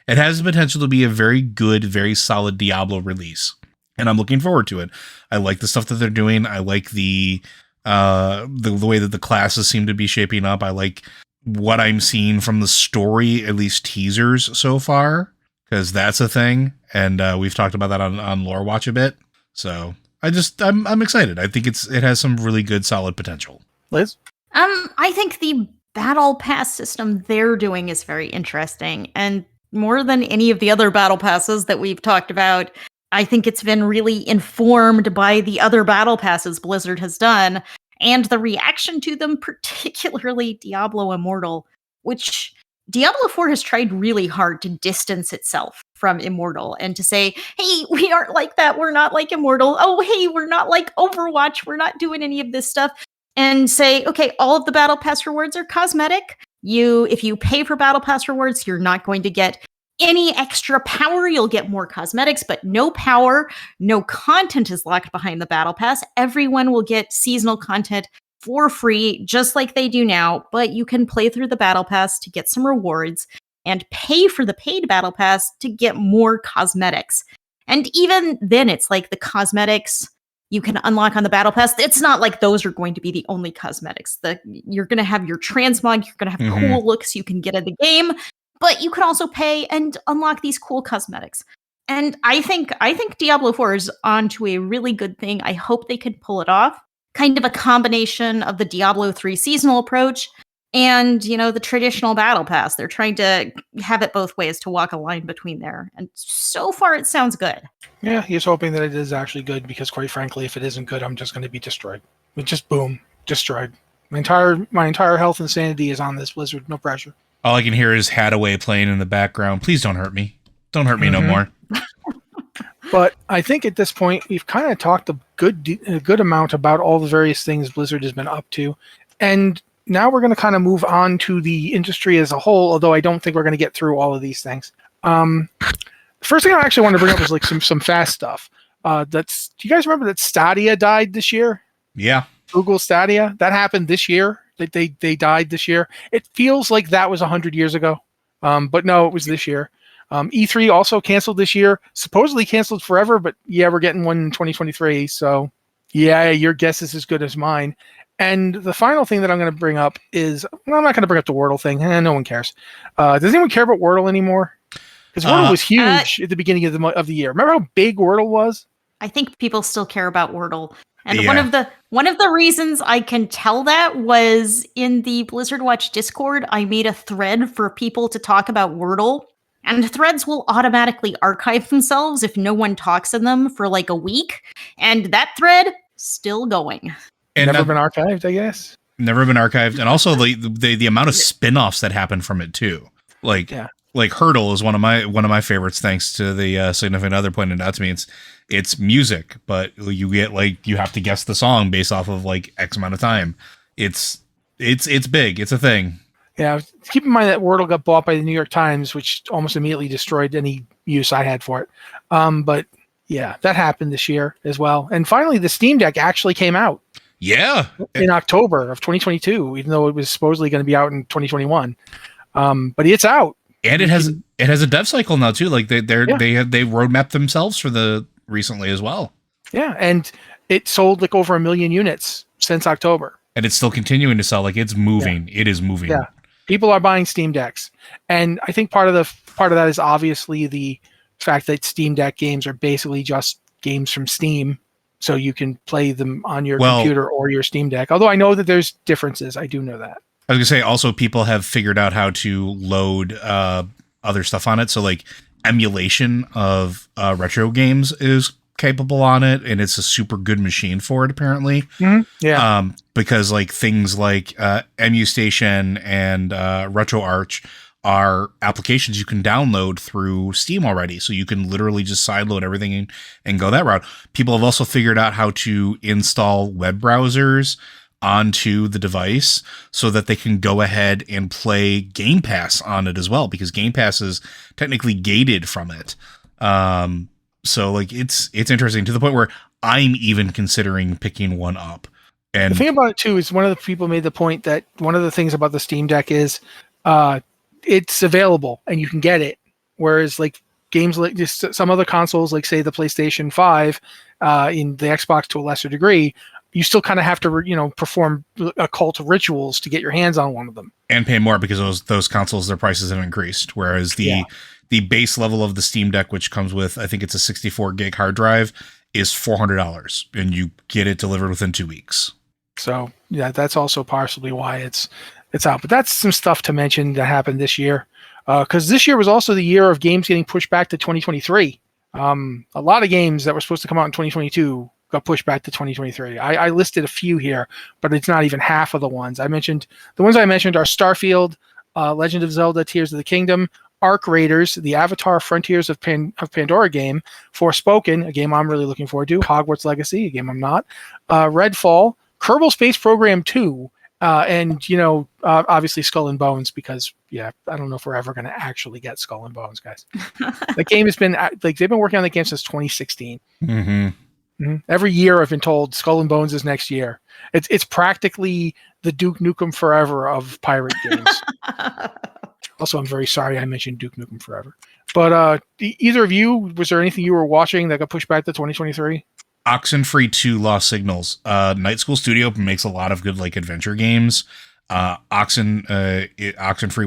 has the potential to be a very good, very solid Diablo release, and I'm looking forward to it. I like the stuff that they're doing. I like the way that the classes seem to be shaping up. I like what I'm seeing from the story, at least teasers so far, because that's a thing, and we've talked about that on Lore Watch a bit. So I'm excited. I think it has some really good, solid potential. Liz? I think the battle pass system they're doing is very interesting, and more than any of the other battle passes that we've talked about, I think it's been really informed by the other battle passes Blizzard has done and the reaction to them, particularly Diablo Immortal, which Diablo 4 has tried really hard to distance itself from Immortal and to say, hey, we aren't like that. We're not like Immortal. Oh, hey, we're not like Overwatch. We're not doing any of this stuff. And say, okay, all of the battle pass rewards are cosmetic. If you pay for battle pass rewards, you're not going to get any extra power. You'll get more cosmetics, but no power, no content is locked behind the battle pass. Everyone will get seasonal content for free, just like they do now, but you can play through the battle pass to get some rewards and pay for the paid battle pass to get more cosmetics. And even then, it's like the cosmetics you can unlock on the battle pass. It's not like those are going to be the only cosmetics. You're going to have your transmog, you're going to have cool looks you can get in the game, but you can also pay and unlock these cool cosmetics. And I think Diablo 4 is onto a really good thing. I hope they can pull it off. Kind of a combination of the Diablo 3 seasonal approach and, the traditional battle pass. They're trying to have it both ways, to walk a line between there. And so far it sounds good. Yeah, he's hoping that it is actually good because, quite frankly, if it isn't good, I'm just going to be destroyed. Just boom, destroyed. My entire health and sanity is on this Blizzard. No pressure. All I can hear is Hadaway playing in the background. Please don't hurt me. Don't hurt me no more. But I think at this point, we've kind of talked a good amount about all the various things Blizzard has been up to. And now we're going to kind of move on to the industry as a whole, although I don't think we're going to get through all of these things. First thing I actually want to bring up is like some fast stuff. Do you guys remember that Stadia died this year? Yeah. Google Stadia? That happened this year. They died this year. It feels like that was 100 years ago. But no, it was this year. E3 also canceled this year, supposedly canceled forever, but yeah, we're getting one in 2023. So yeah, your guess is as good as mine. And the final thing that I'm going to bring up is, well, I'm not going to bring up the Wordle thing. No one cares. Does anyone care about Wordle anymore? Because Wordle was huge at the beginning of the year. Remember how big Wordle was? I think people still care about Wordle. And one of the reasons I can tell that was in the Blizzard Watch Discord, I made a thread for people to talk about Wordle. And threads will automatically archive themselves if no one talks in them for like a week. And that thread, still going. And never been archived, I guess. Never been archived. And also the amount of spin-offs that happen from it too. Like Hurdle is one of my favorites, thanks to the significant other pointed out to me. It's music, but you get you have to guess the song based off of X amount of time. It's big. It's a thing. Yeah, keep in mind that Wordle got bought by the New York Times, which almost immediately destroyed any use I had for it. But yeah, that happened this year as well. And finally, the Steam Deck actually came out. Yeah, in October of 2022, even though it was supposedly going to be out in 2021. But it's out, and it has a dev cycle now too. They roadmapped themselves for the recently as well. Yeah, and it sold over 1 million units since October, and it's still continuing to sell. It's moving. Yeah. It is moving. Yeah, people are buying Steam Decks, and I think part of that is obviously the fact that Steam Deck games are basically just games from Steam. So you can play them on your computer or your Steam Deck. Although I know that there's differences. I do know that. I was going to say, also, people have figured out how to load other stuff on it. So, emulation of retro games is capable on it, and it's a super good machine for it, apparently. Mm-hmm. Yeah. Because, things like EmuStation and RetroArch are applications you can download through Steam already. So you can literally just sideload everything and go that route. People have also figured out how to install web browsers onto the device so that they can go ahead and play Game Pass on it as well, because Game Pass is technically gated from it. So it's interesting to the point where I'm even considering picking one up. And the thing about it too is one of the people made the point that one of the things about the Steam Deck is it's available and you can get it. Whereas games like just some other consoles, say the PlayStation 5, in the Xbox to a lesser degree, you still kind of have to, perform a cult of rituals to get your hands on one of them. And pay more because those consoles, their prices have increased. Whereas the base level of the Steam Deck, which comes with, I think it's a 64 gig hard drive, is $400, and you get it delivered within 2 weeks. So yeah, that's also partially why it's out. But that's some stuff to mention that happened this year. Because this year was also the year of games getting pushed back to 2023. A lot of games that were supposed to come out in 2022 got pushed back to 2023. I listed a few here, but it's not even half of the ones. I mentioned. The ones I mentioned are Starfield, Legend of Zelda, Tears of the Kingdom, Ark Raiders, the Avatar Frontiers of Pandora game, Forspoken, a game I'm really looking forward to, Hogwarts Legacy, a game I'm not, Redfall, Kerbal Space Program 2, and obviously Skull and Bones, because I don't know if we're ever going to actually get Skull and Bones, guys. The game has been they've been working on the game since 2016. Mm-hmm. Mm-hmm. Every year I've been told Skull and Bones is next year. It's practically the Duke Nukem Forever of pirate games. Also, I'm very sorry I mentioned Duke Nukem Forever. But either of you, was there anything you were watching that got pushed back to 2023? Oxenfree 2 Lost Signals. Night School Studio makes a lot of good adventure games. Oxenfree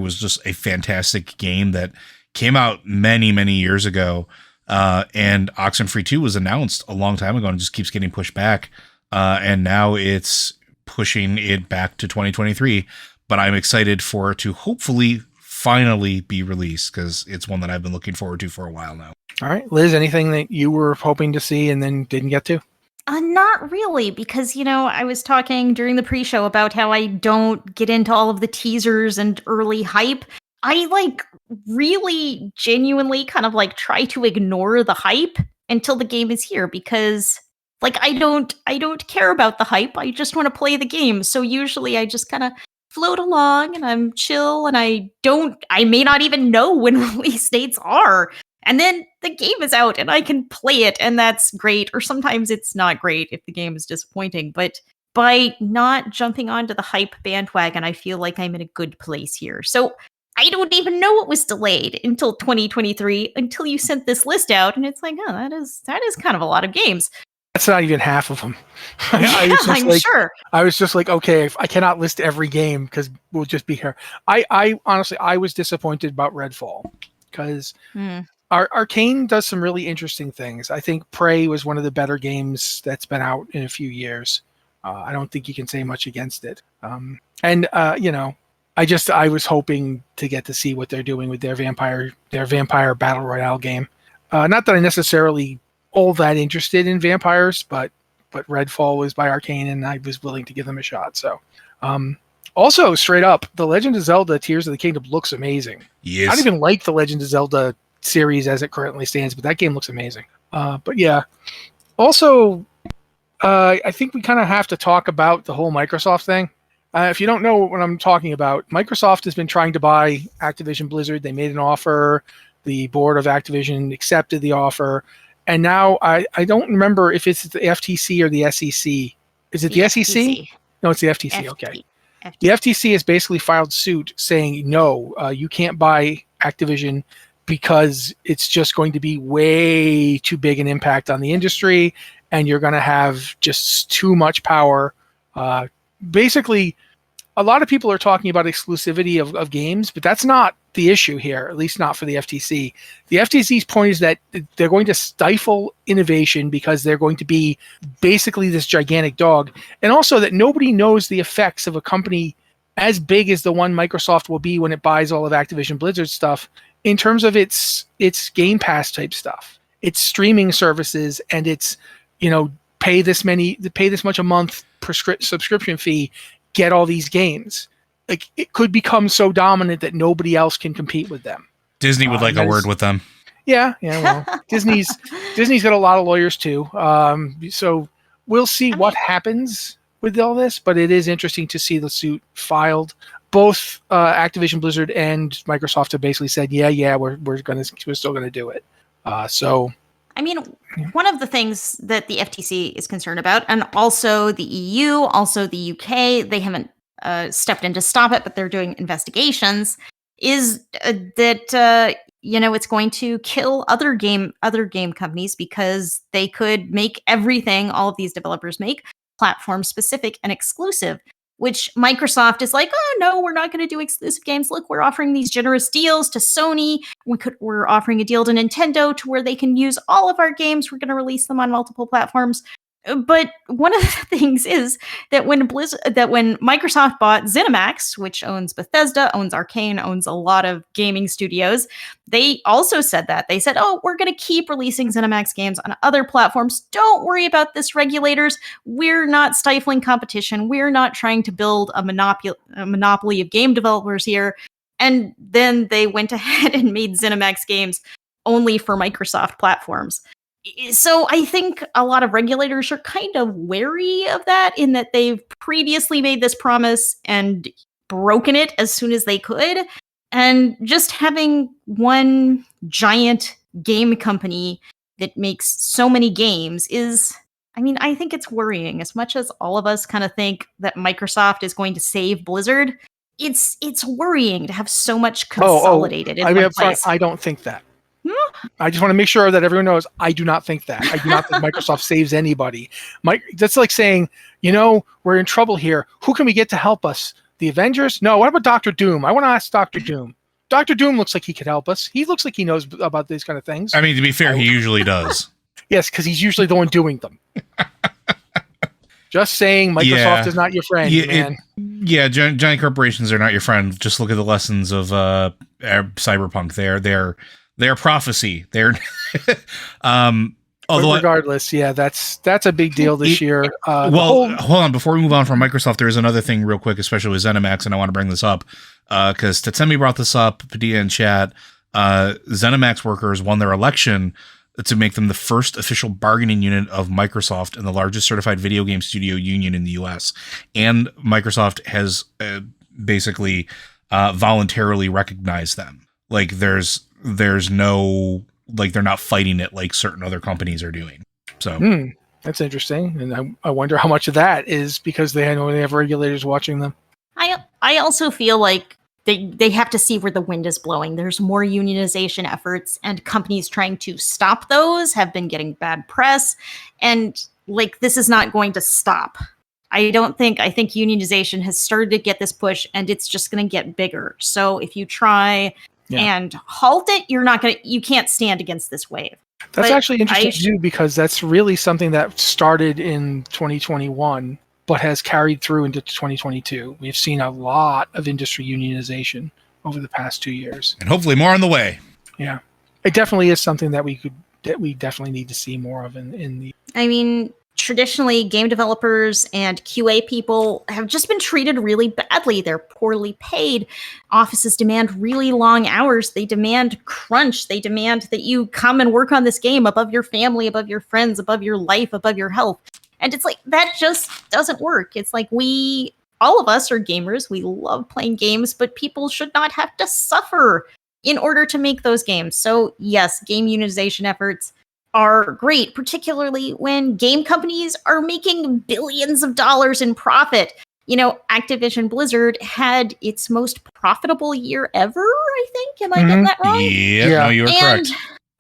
was just a fantastic game that came out many, many years ago. And Oxenfree 2 was announced a long time ago and just keeps getting pushed back. And now it's pushing it back to 2023. But I'm excited for it to hopefully finally be released, because it's one that I've been looking forward to for a while now. All right, Liz, anything that you were hoping to see and then didn't get to? Not really, because, I was talking during the pre-show about how I don't get into all of the teasers and early hype. I really genuinely kind of try to ignore the hype until the game is here, because I don't care about the hype. I just want to play the game. So usually I just kind of float along and I'm chill, and I may not even know when release dates are. And then the game is out and I can play it, and that's great. Or sometimes it's not great if the game is disappointing. But by not jumping onto the hype bandwagon, I feel like I'm in a good place here. So I don't even know it was delayed until 2023 until you sent this list out, and it's like, oh, that is kind of a lot of games. That's not even half of them. I'm sure. I was just like, okay, I cannot list every game because we'll just be here. I honestly, I was disappointed about Redfall because Arcane does some really interesting things. I think Prey was one of the better games that's been out in a few years. I don't think you can say much against it. I was hoping to get to see what they're doing with their vampire battle royale game. Not that I necessarily all that interested in vampires, but Redfall was by Arcane, and I was willing to give them a shot. So, also straight up, The Legend of Zelda: Tears of the Kingdom looks amazing. Yes. I don't even like The Legend of Zelda series as it currently stands, but that game looks amazing. But yeah, also, I think we kind of have to talk about the whole Microsoft thing. If you don't know what I'm talking about, Microsoft has been trying to buy Activision Blizzard. They made an offer. The board of Activision accepted the offer. And now I don't remember if it's the FTC or the SEC. Is it the SEC? FTC. No, it's the FTC. Okay. The FTC has basically filed suit saying, no, you can't buy Activision because it's just going to be way too big an impact on the industry, and you're going to have just too much power. Basically, a lot of people are talking about exclusivity of games, but that's not the issue here, at least not for the FTC. The FTC's point is that they're going to stifle innovation because they're going to be basically this gigantic dog, and also that nobody knows the effects of a company as big as the one Microsoft will be when it buys all of Activision Blizzard stuff in terms of its Game Pass type stuff, its streaming services, and its, pay this much a month subscription fee, get all these games. Like, it could become so dominant that nobody else can compete with them. Disney would like a word with them. Yeah, well, Disney's got a lot of lawyers too. So we'll see what happens with all this, but it is interesting to see the suit filed. Both Activision Blizzard and Microsoft have basically said, we're still gonna do it. One of the things that the FTC is concerned about, and also the EU, also the UK, they haven't stepped in to stop it, but they're doing investigations, is that it's going to kill other game companies because they could make everything all of these developers make platform specific and exclusive, which Microsoft is like, oh no, we're not going to do exclusive games. Look, we're offering these generous deals to Sony. We're offering a deal to Nintendo to where they can use all of our games. We're going to release them on multiple platforms. But one of the things is that when Microsoft bought ZeniMax, which owns Bethesda, owns Arcane, owns a lot of gaming studios, they also said that. They said, oh, we're going to keep releasing ZeniMax games on other platforms. Don't worry about this, regulators. We're not stifling competition. We're not trying to build a monopoly of game developers here. And then they went ahead and made ZeniMax games only for Microsoft platforms. So I think a lot of regulators are kind of wary of that, in that they've previously made this promise and broken it as soon as they could. And just having one giant game company that makes so many games I think it's worrying. As much as all of us kind of think that Microsoft is going to save Blizzard, it's worrying to have so much consolidated in one place. I don't think that. I just want to make sure that everyone knows I do not think that. I do not think Microsoft saves anybody. That's like saying, we're in trouble here. Who can we get to help us? The Avengers? No, what about Dr. Doom? I want to ask Dr. Doom. Dr. Doom looks like he could help us. He looks like he knows about these kind of things. I mean, to be fair, he usually does. Yes, because he's usually the one doing them. Just saying, Microsoft is not your friend, man. Giant corporations are not your friend. Just look at the lessons of Cyberpunk. They're prophecy. Although, regardless, that's a big deal this year. Hold on. Before we move on from Microsoft, there's another thing real quick, especially with ZeniMax, and I want to bring this up because Tatsumi brought this up, Padilla in chat. ZeniMax workers won their election to make them the first official bargaining unit of Microsoft and the largest certified video game studio union in the U.S. And Microsoft has basically voluntarily recognized them. Like there's no, like they're not fighting it like certain other companies are doing. So that's interesting. And I wonder how much of that is because they have regulators watching them. I also feel like they have to see where the wind is blowing. There's more unionization efforts, and companies trying to stop those have been getting bad press. And like, this is not going to stop. I think unionization has started to get this push, and it's just going to get bigger. So if you try and halt it, you can't stand against this wave. That's actually interesting too, because that's really something that started in 2021, but has carried through into 2022. We've seen a lot of industry unionization over the past 2 years, and hopefully more on the way. Yeah, it definitely is something that we definitely need to see more of in the. I mean, traditionally, game developers and QA people have just been treated really badly. They're poorly paid. Offices demand really long hours. They demand crunch. They demand that you come and work on this game above your family, above your friends, above your life, above your health. And it's like, that just doesn't work. It's like, all of us are gamers. We love playing games, but people should not have to suffer in order to make those games. So yes, game unionization efforts are great, particularly when game companies are making billions of dollars in profit. You know, Activision Blizzard had its most profitable year ever, I think. Am I getting that wrong? No, you are correct.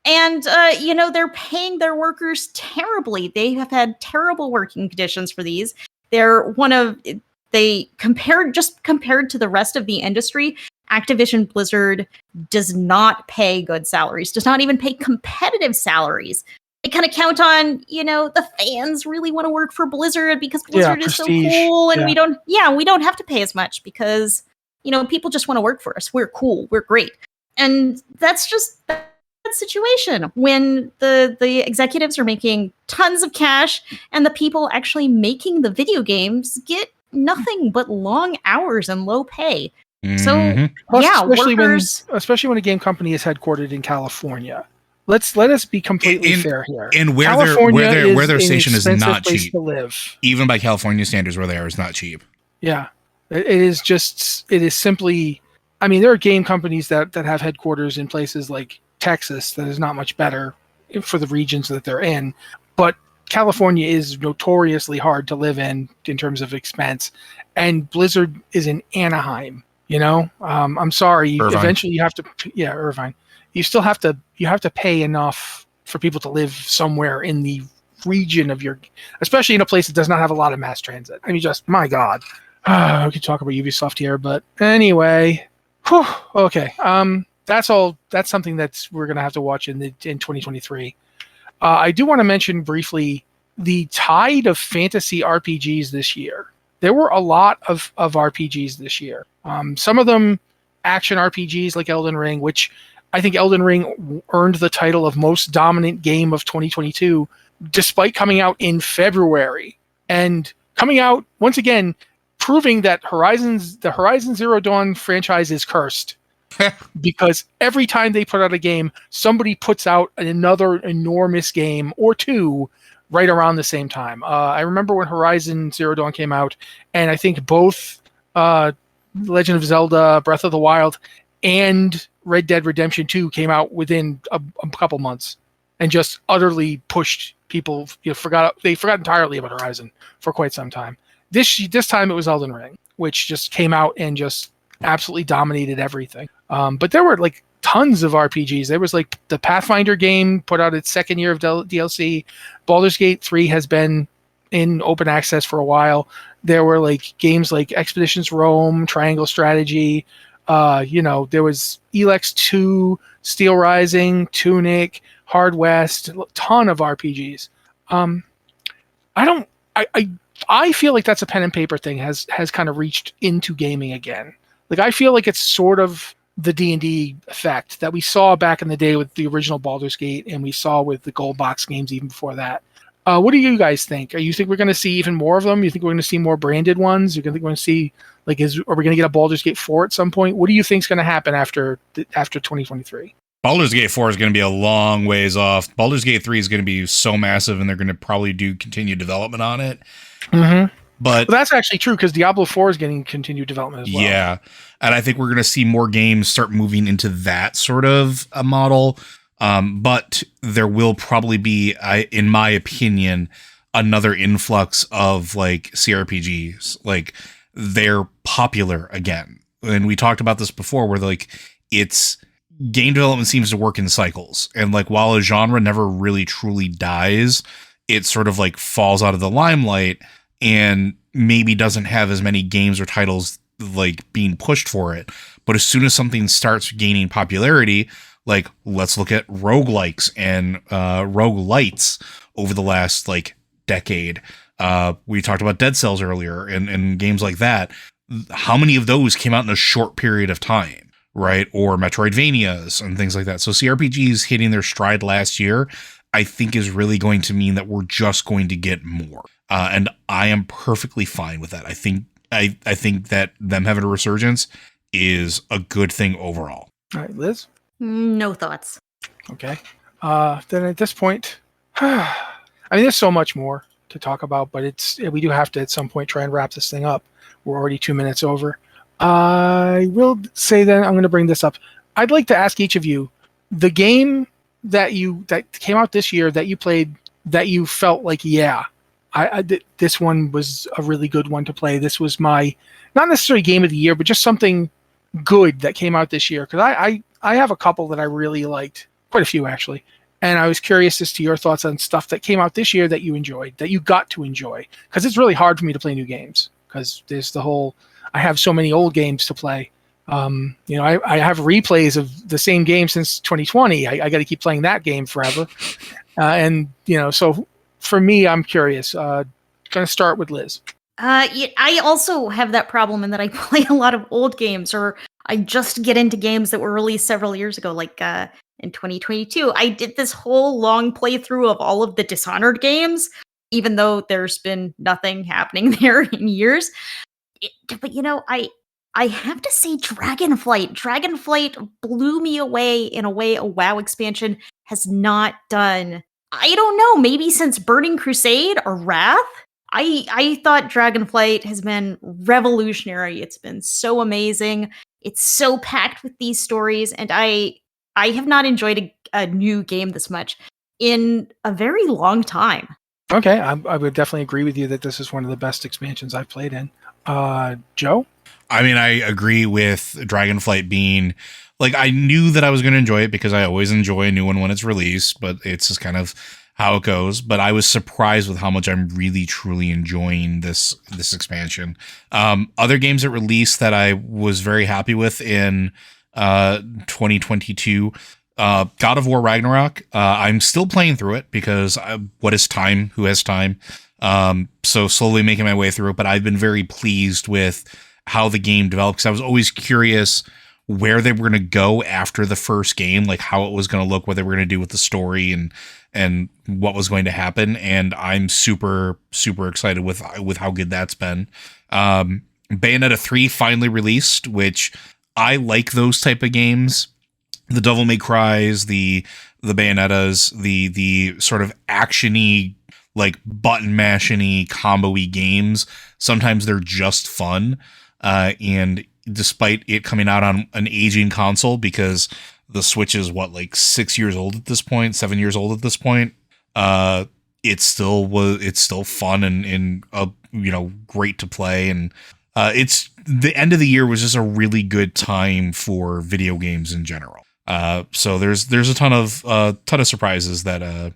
And they're paying their workers terribly. They have had terrible working conditions for these. Compared to the rest of the industry, Activision Blizzard does not pay good salaries, does not even pay competitive salaries. They kind of count on, the fans really want to work for Blizzard because Blizzard is so cool, and we don't have to pay as much because, people just want to work for us. We're cool. We're great. And that's just that situation when the executives are making tons of cash and the people actually making the video games get nothing but long hours and low pay. So especially when a game company is headquartered in California. Let us be completely fair here. And where their station is not cheap to live. Even by California standards, where they are is not cheap. Yeah, it is simply. I mean, there are game companies that have headquarters in places like Texas that is not much better for the regions that they're in, but California is notoriously hard to live in terms of expense, and Blizzard is in Anaheim. I'm sorry. Irvine. Eventually, you have to. Yeah, Irvine. You still have to. You have to pay enough for people to live somewhere in the region of your, especially in a place that does not have a lot of mass transit. I mean, just my God. We could talk about Ubisoft here, but anyway. Whew, okay. That's all. That's something we're gonna have to watch in 2023. I do want to mention briefly the tide of fantasy RPGs this year. There were a lot of RPGs this year. Some of them action RPGs like Elden Ring, which I think Elden Ring earned the title of most dominant game of 2022, despite coming out in February. And coming out, once again, proving that the Horizon Zero Dawn franchise is cursed. Because every time they put out a game, somebody puts out another enormous game or two right around the same time. I remember when Horizon Zero Dawn came out, and I think both Legend of Zelda, Breath of the Wild, and Red Dead Redemption 2 came out within a couple months, and just utterly pushed people. They forgot entirely about Horizon for quite some time. This time it was Elden Ring, which just came out and just absolutely dominated everything. But there were like tons of RPGs. There was like the Pathfinder game put out its second year of DLC. Baldur's Gate 3 has been in open access for a while. There were like games like Expeditions Rome, Triangle Strategy. There was Elex 2, Steel Rising, Tunic, Hard West, a ton of RPGs. I feel like that's a pen and paper thing has kind of reached into gaming again. Like, I feel like it's sort of the D&D effect that we saw back in the day with the original Baldur's Gate, and we saw with the Gold Box games even before that. What do you guys think? You think we're going to see even more of them? You think we're going to see more branded ones? You're going to see, like, are we going to get a Baldur's Gate 4 at some point? What do you think is going to happen after 2023? Baldur's Gate 4 is going to be a long ways off. Baldur's Gate 3 is going to be so massive, and they're going to probably do continued development on it. Mm-hmm. But that's actually true, because Diablo 4 is getting continued development as well. Yeah, and I think we're going to see more games start moving into that sort of a model. But there will probably be, in my opinion, another influx of like CRPGs. Like, they're popular again. and we talked about this before, where like it's game development seems to work in cycles, and like while a genre never really truly dies, it sort of like falls out of the limelight and maybe doesn't have as many games or titles like being pushed for it. But as soon as something starts gaining popularity, like let's look at roguelikes and roguelites over the last like decade. We talked about Dead Cells earlier and games like that. How many of those came out in a short period of time, right? Or Metroidvanias and things like that. So CRPGs hitting their stride last year, I think, is really going to mean that we're just going to get more. And I am perfectly fine with that. I think that them having a resurgence is a good thing overall. All right, Liz? No thoughts. Okay. Then at this point, I mean, there's so much more to talk about, but we do have to at some point try and wrap this thing up. We're already 2 minutes over. I will say then I'm going to bring this up. I'd like to ask each of you, the game that came out this year that you played that you felt like, yeah, this one was a really good one to play. This was my, not necessarily game of the year, but just something good that came out this year. Because I have a couple that I really liked, quite a few actually. And I was curious as to your thoughts on stuff that came out this year that you enjoyed, that you got to enjoy. Because it's really hard for me to play new games. Because there's the whole, I have so many old games to play. I have replays of the same game since 2020. I got to keep playing that game forever. So for me, I'm curious. Going to start with Liz. I also have that problem in that I play a lot of old games, or I just get into games that were released several years ago, like in 2022. I did this whole long playthrough of all of the Dishonored games, even though there's been nothing happening there in years. But I have to say Dragonflight. Dragonflight blew me away in a way a WoW expansion has not done. I don't know, maybe since Burning Crusade or Wrath? I thought Dragonflight has been revolutionary. It's been so amazing. It's so packed with these stories, and I have not enjoyed a new game this much in a very long time. Okay, I would definitely agree with you that this is one of the best expansions I've played in. Joe? I mean, I agree with Dragonflight being, like, I knew that I was going to enjoy it because I always enjoy a new one when it's released, but it's just kind of how it goes. But I was surprised with how much I'm really, truly enjoying this expansion. Other games that released that I was very happy with in 2022, God of War Ragnarok. I'm still playing through it because what is time? Who has time? So slowly making my way through it, but I've been very pleased with how the game developed, because I was always curious where they were going to go after the first game, like how it was going to look, what they were going to do with the story and what was going to happen. And I'm super, super excited with how good that's been. Bayonetta 3 finally released, which I like those type of games. The Devil May Cries, the Bayonettas, the sort of actiony, like button mashing-y, combo-y games. Sometimes they're just fun. And despite it coming out on an aging console, because the Switch is like 6 years old at this point, 7 years old at this point, it's still fun and great to play. And it's the end of the year was just a really good time for video games in general. So there's a ton of surprises that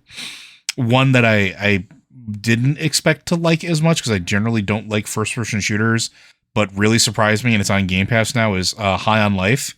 one that I didn't expect to like as much, because I generally don't like first person shooters, but really surprised me, and it's on Game Pass now, is High on Life,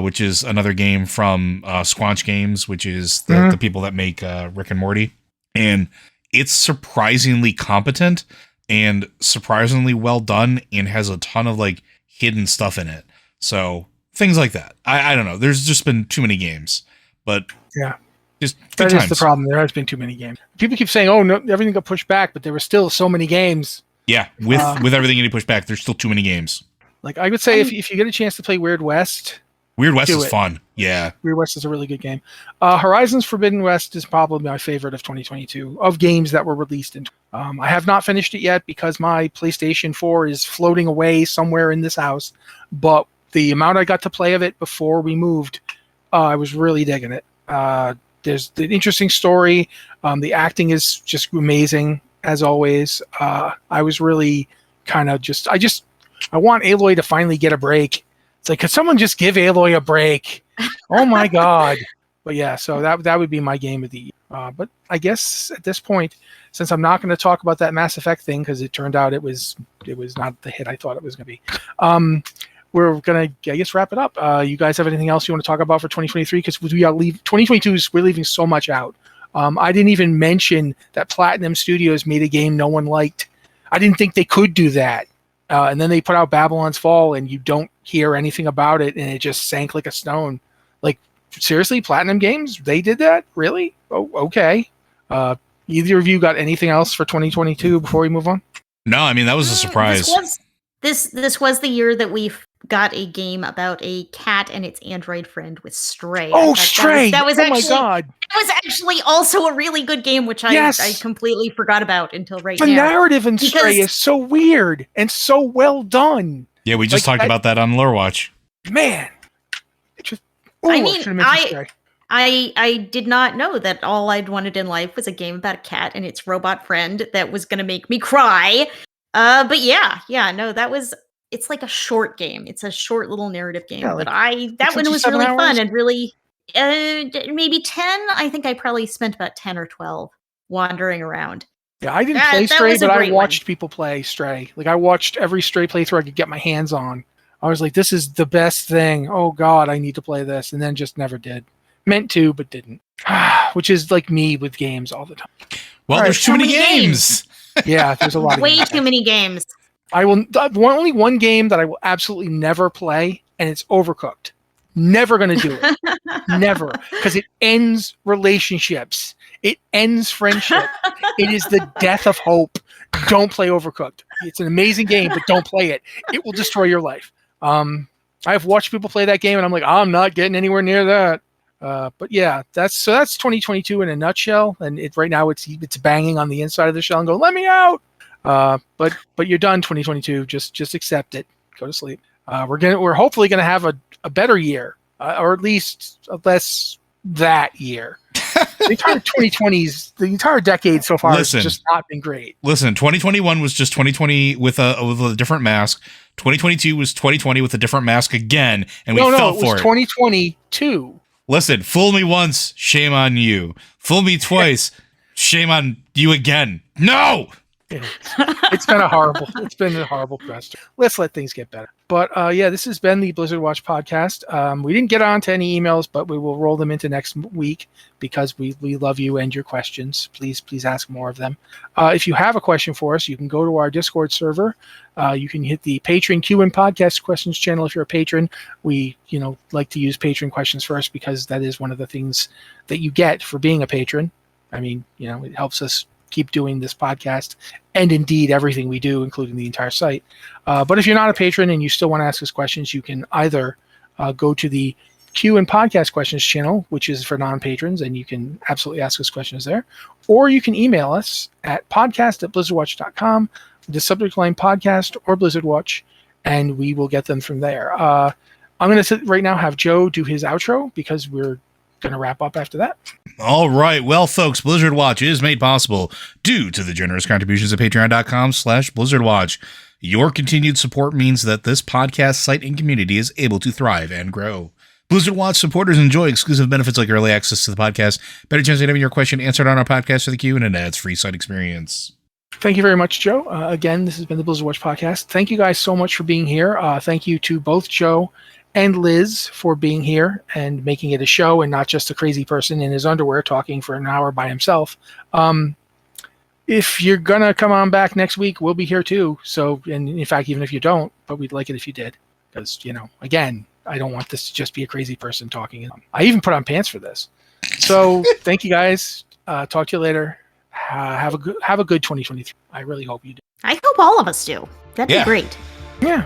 which is another game from Squanch Games, which is the people that make Rick and Morty. And it's surprisingly competent and surprisingly well done, and has a ton of like hidden stuff in it. So things like that. I don't know. There's just been too many games, but yeah, just that times. is the problem. There has been too many games. People keep saying, "Oh no, everything got pushed back," but there were still so many games. Yeah, with everything getting pushed back, there's still too many games. Like I would say, if you get a chance to play Weird West is fun. Yeah, Weird West is a really good game. Horizons Forbidden West is probably my favorite of 2022 of games that were released in. I have not finished it yet because my PlayStation 4 is floating away somewhere in this house. But the amount I got to play of it before we moved, I was really digging it. There's the interesting story. The acting is just amazing as always. I was really kind of I want Aloy to finally get a break. It's like, could someone just give Aloy a break? Oh my god! But yeah, so that would be my game of the year. But I guess at this point, since I'm not going to talk about that Mass Effect thing because it turned out it was not the hit I thought it was going to be, we're going to, I guess, wrap it up. You guys have anything else you want to talk about for 2023? Because we got 2022 we're leaving so much out. I didn't even mention that Platinum Studios made a game no one liked. I didn't think they could do that. And then they put out Babylon's Fall, and you don't hear anything about it, and it just sank like a stone. Like, seriously, Platinum Games, they did that? Really? Oh, okay. Either of you got anything else for 2022 before we move on? No, I mean, that was a surprise. This was the year that we got a game about a cat and its android friend with Stray. Oh, Stray! That was oh actually, my god! That was actually also a really good game, which I completely forgot about until right now. The narrative in Stray is so weird and so well done. Yeah, we just talked about that on Lore Watch. Man, it just. I did not know that all I'd wanted in life was a game about a cat and its robot friend that was going to make me cry. But it's like a short game. It's a short little narrative game. Yeah, but that one was really fun and really, maybe 10. I think I probably spent about 10 or 12 wandering around. Yeah, I didn't play Stray, but I watched people play Stray. Like, I watched every Stray playthrough I could get my hands on. I was like, this is the best thing. Oh god, I need to play this. And then just never did. Meant to, but didn't. Which is like me with games all the time. Well, there's too many games. Yeah, there's a lot of way too many games. Only one game that I will absolutely never play, and it's Overcooked. Never going to do it. Never. Because it ends relationships. It ends friendship. It is the death of hope. Don't play Overcooked. It's an amazing game, but don't play it. It will destroy your life. I've watched people play that game, and I'm like, I'm not getting anywhere near that. But yeah, that's 2022 in a nutshell. And right now it's banging on the inside of the shell and go, let me out. But you're done 2022. Just accept it. Go to sleep. We're hopefully gonna have a better year, or at least less that year. The entire 2020s, the entire decade so far has just not been great. Listen, 2021 was just 2020 with a different mask. 2022 was 2020 with a different mask again, and we fell for it. 2022. Listen, fool me once, shame on you. Fool me twice, shame on you again. No! It's been a horrible press. Let's let things get better. But yeah, this has been the Blizzard Watch podcast. We didn't get on to any emails, but we will roll them into next week because we love you and your questions. Please ask more of them. If you have a question for us, you can go to our Discord server. You can hit the Patreon Q&A podcast questions channel if you're a patron. We like to use patron questions first because that is one of the things that you get for being a patron. I mean, it helps us keep doing this podcast and indeed everything we do, including the entire site. But if you're not a patron and you still want to ask us questions, you can either go to the Q&A podcast questions channel, which is for non-patrons, and you can absolutely ask us questions there, or you can email us at podcast@blizzardwatch.com, the subject line podcast or Blizzard Watch, and we will get them from there. I'm going to right now have Joe do his outro because we're going to wrap up after that. All right. Well, folks, Blizzard Watch is made possible due to the generous contributions at patreon.com/BlizzardWatch. Your continued support means that this podcast site and community is able to thrive and grow. Blizzard Watch supporters enjoy exclusive benefits like early access to the podcast, better chance of having your question answered on our podcast for the queue, and an ads-free site experience. Thank you very much, Joe. Again, this has been the Blizzard Watch podcast. Thank you guys so much for being here. Thank you to both Joe and Liz for being here and making it a show and not just a crazy person in his underwear talking for an hour by himself. If you're going to come on back next week, we'll be here too. So, and in fact, even if you don't, but we'd like it if you did. Because, again, I don't want this to just be a crazy person talking. I even put on pants for this. So thank you guys. Talk to you later. Have a good 2023. I really hope you do. I hope all of us do. That'd be great. Yeah.